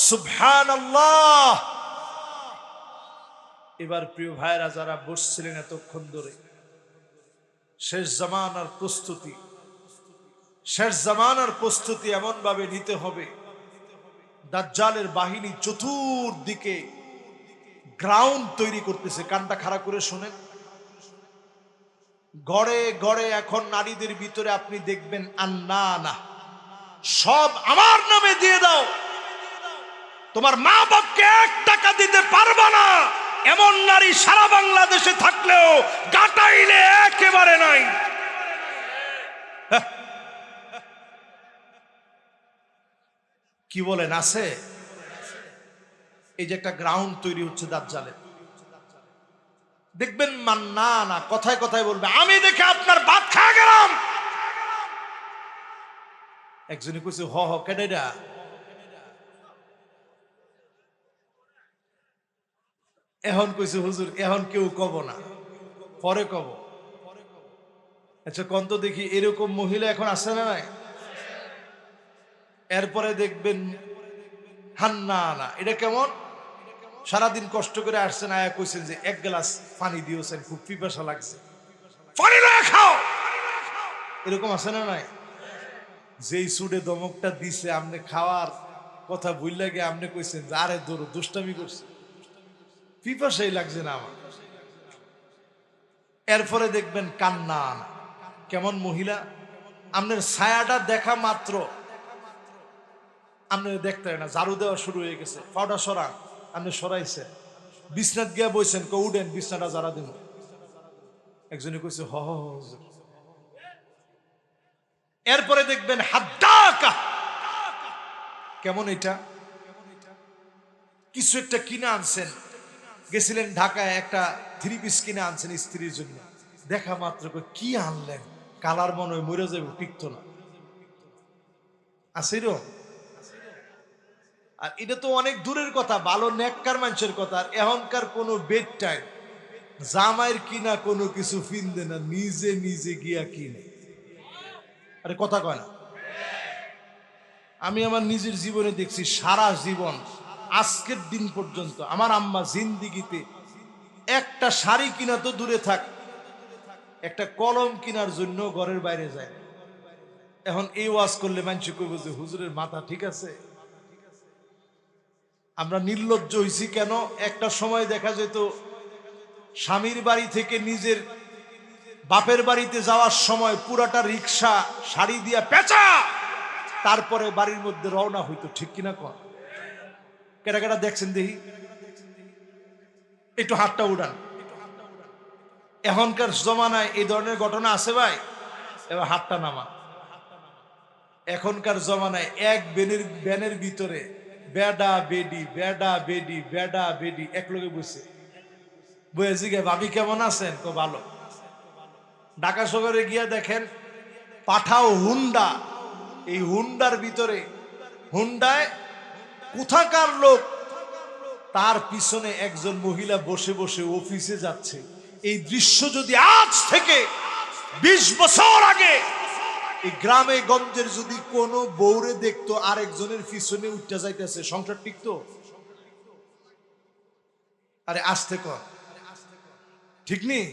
সুবহানাল্লাহ। এবার প্রিয় ভাইরা যারা বসছিলেন এতক্ষণ ধরে, শেষ জামানার প্রস্তুতি, শেষ জামানার প্রস্তুতি এমন ভাবে নিতে হবে, দাজ্জালের বাহিনী চতুর্দিকে গ্রাউন্ড তৈরি করতেছে। কানটা খাড়া করে শোনেন, গড়ে গড়ে এখন নারীদের ভিতরে আপনি দেখবেন আন্নানা, সব আমার নামে দিয়ে দাও, তোমার মা বাপকে 1 টাকা দিতে পারবা না, এমন নারী সারা বাংলাদেশে থাকলেও গাটাইলে একেবারে নাই। কি বলেন আছে? এই যে একটা গ্রাউন্ড তৈরি হচ্ছে দাজ্জালের, দেখবেন মান্না না কথায় কথায় বলবে আমি দেখে আপনার ভাত খাওয়া গেলাম। একজনে কইছে হ হ কেডা, এখন কইছে হুজুর এখন কেউ কব না, পরে কব। আচ্ছা কোন তো দেখি এরকম মহিলা এখন আছে না নাই? এরপরে দেখবেন হান্না না, এটা কেমন? সারাদিন কষ্ট করে আসছেন, আয়া কইছেন যে এক গ্লাস পানি দিয়েছেন, খুব পিপাসা লাগছে, পানি না খাও। এরকম আছে না নাই? যেই সুডে দমকটা দিছে আপনি খাওয়ার কথা ভুল লাগে, আপনি কইছেন যে আরে দৌড় দুষ্টামি করছে, পিপাসাই লাগছে না আমার। এরপরে দেখবেন কান্না, কেমন মহিলা, আপনার ছায়াটা দেখা মাত্র আপনি দেখতে না, ঝাড়ু দেওয়া শুরু হয়ে গেছে, পাউডার সরান, আপনি সরাইছেন, বিছনাত গিয়া বইছেন, কে উঠেন বিছনাটা যারা দিন। একজনে কইছে হ হ হুজুর। এরপরে দেখবেন হাদ্দাকা, কেমন এটা, কিছু একটা কিনে আনছেন, গেছিলেন ঢাকায়, একটা 3 পিস কিনে আনছেন স্ত্রীর জন্য, দেখা মাত্র কি আনলেন, কালার মনে হয় মরে যাবে, টিকতো না, আছে এরকম? আর এটা তো অনেক দূরের কথা, ভালো নেককার মানুষের কথা। আর এখনকার কোনো বেড টাইম জামাইয়ের কিনা কোনো কিছু ফিনদে না, নিজে নিজে গিয়া কিনে। আরে কথা কয় না? আমি আমার নিজের জীবনে দেখছি, সারা জীবন আজকের দিন পর্যন্ত আমার আম্মা জিন্দিগিতে একটা শাড়ি কিনা তো দূরে থাক, একটা কলম কেনার জন্য ঘরের বাইরে যায়। এখন এই ওয়াজ করলে মানুষ কইব যে হুজুরের মাথা ঠিক আছে। আমরা নির্লজ্জ হইছি কেন? একটা সময় দেখা যেত স্বামীর বাড়ি থেকে নিজের বাপের বাড়িতে যাওয়ার সময় পুরাটা রিক্সা শাড়ি দিয়া পেঁচা, তারপরে বাড়ির মধ্যে রওনা হইতো, ঠিক কিনা কর? কেটা কেটা দেখছেন দেখি, একটু হাতটা উড়ান। এখনকার জমানায় এই ধরনের ঘটনা আছে ভাই? এবার হাতটা নামা। এখনকার জমানায় এক ব্যানের ভিতরে বেডা বেডি বেডা বেডি বেডা বেডি এক লগে বসে বয়েছি গে, ভাবি কেমন আছেন? তো ভালো। ঢাকা শহরে গিয়া দেখেন পাঠাও হুন্ডা, এই হুন্ডার ভিতরে, হুন্ডায় কোথাকার লোক, তার পিছনে একজন মহিলা বসে বসে অফিসে যাচ্ছে। এই দৃশ্য যদি আজ থেকে 20 বছর আগে এই গ্রামে গঞ্জের যদি কোনো বউরে দেখতো আরেকজনের পিছনে উঠতে যাইতেছে, সংসার টিকতো? আরে আসতে কর, ঠিক নেই?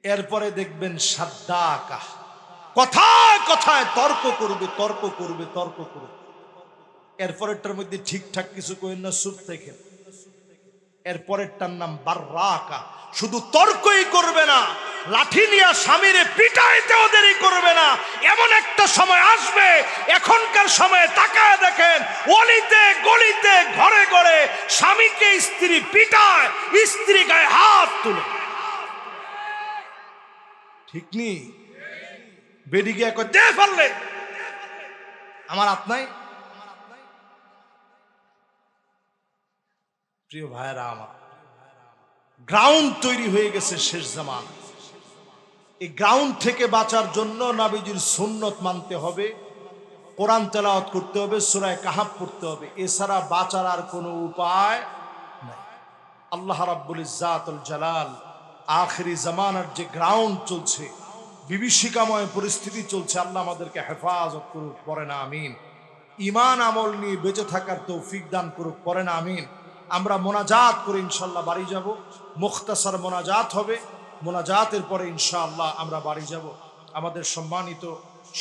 এরপরে দেখবেন সাদ্দাকা, কথায় কথায় তর্ক করবে তর্ক করবে তর্ক করবে। এরপরেরটার মধ্যে ঠিকঠাক কিছু কইেন না, চুপ থেকে। এরপরেরটার নাম বাররাকা, শুধু তর্কই করবে না, লাঠি নিয়ে স্বামীরে পিটাইতেও দেরি করবে না। এমন একটা সময় আসবে, এখনকার সময়ে তাকায় দেখেন, অলিতে গলিতে ঘরে ঘরে স্বামীকে স্ত্রী পিটায়, স্ত্রী গায়ে হাত তুলে, ঠিক নি? বেডি গিয়া কয় দে পারলে, আমার হাত নাই। প্রিয় ভাইরা আমার, গ্রাউন্ড তৈরি হয়ে গেছে শেষ জামান। এই গ্রাউন্ড থেকে বাঁচার জন্য নবীজির সুন্নত মানতে হবে, কোরআন তেলাওয়াত করতে হবে, সূরা কাহাফ পড়তে হবে, এছাড়া বাঁচার আর কোনো উপায় নাই। আল্লাহ রাব্বুল ইজ্জাতুল জালাল আখিরি জামানার যে গ্রাউন্ড চলছে, বিভীষিকাময় পরিস্থিতি চলছে, আল্লাহ আমাদেরকে হেফাজত করুক, পড়েন আমিন। ঈমান আমল নিয়ে বেঁচে থাকার তৌফিক দান করুক, পড়েন আমিন। আমরা মোনাজাত করে ইনশাআল্লাহ বাড়ি যাব, মুখতাসার মোনাজাত হবে, মোনাজাতের পরে ইনশাআল্লাহ আমরা বাড়ি যাব। আমাদের সম্মানিত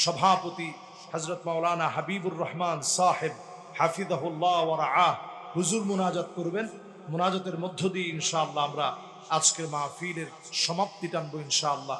সভাপতি হযরত মাওলানা হাবিবুর রহমান সাহেব হাফিজাহুল্লাহ ওয়া রাআহ হুজুর মোনাজাত করবেন। মোনাজাতের মধ্য দিয়ে ইনশাআল্লাহ আমরা আজকের মাহফিলের সমাপ্তি টানবো ইনশাআল্লাহ।